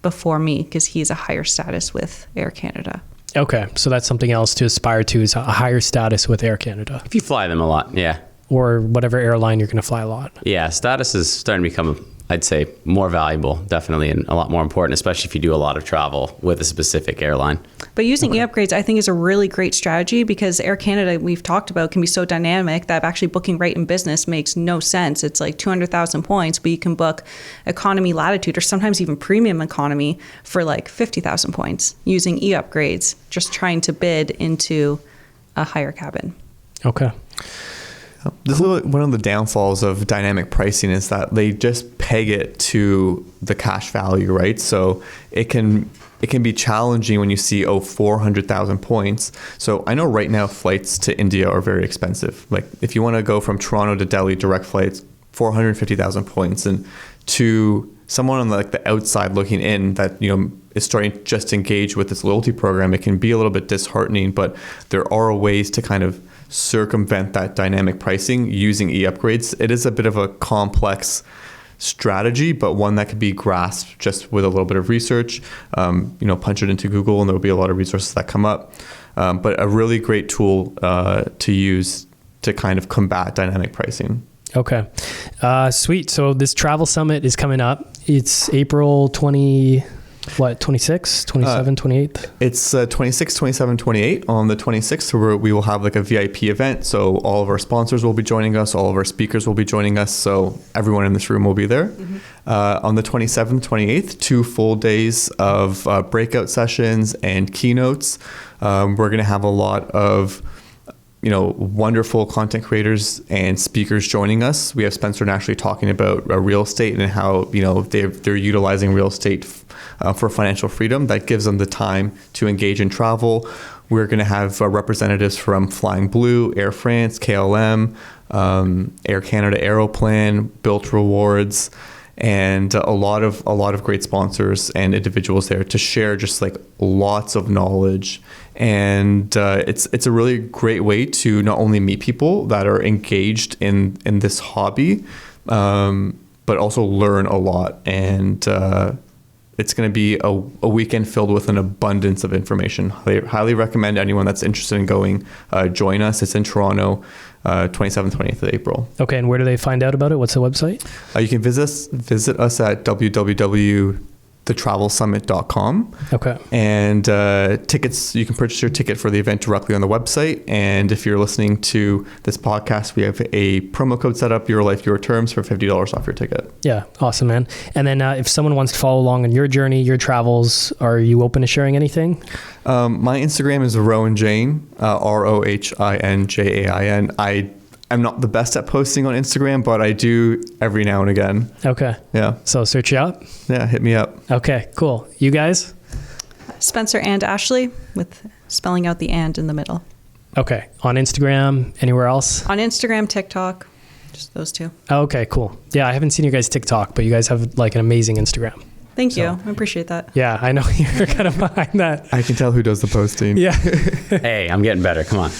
before me because he's a higher status with Air Canada. Okay, so that's something else to aspire to, is a higher status with Air Canada. If you fly them a lot, yeah. Or whatever airline you're going to fly a lot. Yeah, status is starting to become, I'd say, more valuable, definitely, and a lot more important, especially if you do a lot of travel with a specific airline. But using e-upgrades, I think, is a really great strategy because Air Canada, we've talked about, can be so dynamic that actually booking right in business makes no sense. It's like 200,000 points, but you can book economy Latitude or sometimes even premium economy for like 50,000 points using e-upgrades, just trying to bid into a higher cabin. Okay. This is one of the downfalls of dynamic pricing, is that they just peg it to the cash value, right? So it can be challenging when you see 400,000 points. So I know right now flights to India are very expensive. Like, if you want to go from Toronto to Delhi direct flights, 450,000 points, and to someone on the outside looking in that, you know, is starting to just engage with this loyalty program, it can be a little bit disheartening, but there are ways to kind of circumvent that dynamic pricing using e-upgrades. It is a bit of a complex strategy, but one that could be grasped just with a little bit of research. Punch it into Google and there'll be a lot of resources that come up. But a really great tool to use to kind of combat dynamic pricing. Okay. Sweet. So this travel summit is coming up. It's April 26, 27, 28? It's 26, 27, 28. On the 26th, we will have like a VIP event. So all of our sponsors will be joining us. All of our speakers will be joining us. So everyone in this room will be there. On the 27th, 28th, 2 full days of breakout sessions and keynotes. We're going to have a lot of wonderful content creators and speakers joining us. We have Spencer and Ashley talking about real estate and how they're utilizing real estate for financial freedom. That gives them the time to engage in travel. We're going to have representatives from Flying Blue, Air France, KLM, Air Canada Aeroplan, Built Rewards, and a lot of great sponsors and individuals there to share just like lots of knowledge. And it's a really great way to not only meet people that are engaged in this hobby, but also learn a lot. And it's going to be a weekend filled with an abundance of information. I highly recommend anyone that's interested in going, join us. It's in Toronto, 27th, 28th of April. Okay, and where do they find out about it? What's the website? You can visit us at www.thetravelsummit.com. Okay. And tickets, you can purchase your ticket for the event directly on the website. And if you're listening to this podcast, we have a promo code set up, Your Life, Your Terms, for $50 off your ticket. Yeah, awesome, man. And then if someone wants to follow along on your journey, your travels, are you open to sharing anything? My Instagram is Rohin Jain, ROHINJAIN. I'm not the best at posting on Instagram, but I do every now and again. Okay. Yeah. So search you up? Yeah, hit me up. Okay, cool. You guys? Spencer and Ashley, with spelling out the and in the middle. Okay. On Instagram, anywhere else? On Instagram, TikTok, just those two. Oh, okay, cool. Yeah, I haven't seen you guys TikTok, but you guys have like an amazing Instagram. Thank you. I appreciate that. Yeah, I know you're kind of behind that. I can tell who does the posting. Yeah. Hey, I'm getting better. Come on.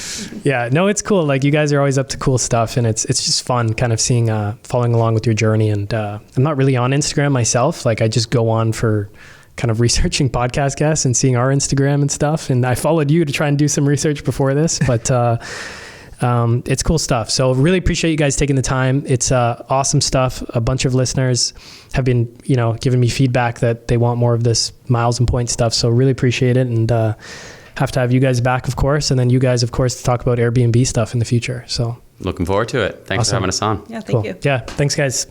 Yeah, no, it's cool. Like you guys are always up to cool stuff, and it's just fun kind of seeing, following along with your journey. And I'm not really on Instagram myself. Like I just go on for kind of researching podcast guests and seeing our Instagram and stuff. And I followed you to try and do some research before this, but it's cool stuff. So really appreciate you guys taking the time. It's awesome stuff. A bunch of listeners have been, giving me feedback that they want more of this miles and points stuff. So really appreciate it. And have to have you guys back, of course. And then you guys, of course, to talk about Airbnb stuff in the future. So Looking forward to it. Thanks for having us on. Yeah, thank you. Yeah, thanks, guys.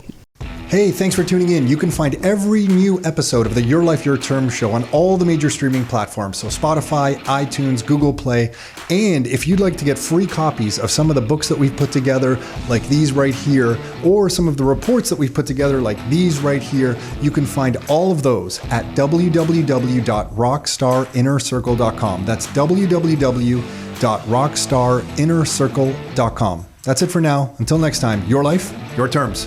Hey, thanks for tuning in. You can find every new episode of the Your Life, Your Terms show on all the major streaming platforms. So Spotify, iTunes, Google Play. And if you'd like to get free copies of some of the books that we've put together, like these right here, or some of the reports that we've put together, like these right here, you can find all of those at www.rockstarinnercircle.com. That's www.rockstarinnercircle.com. That's it for now. Until next time, your life, your terms.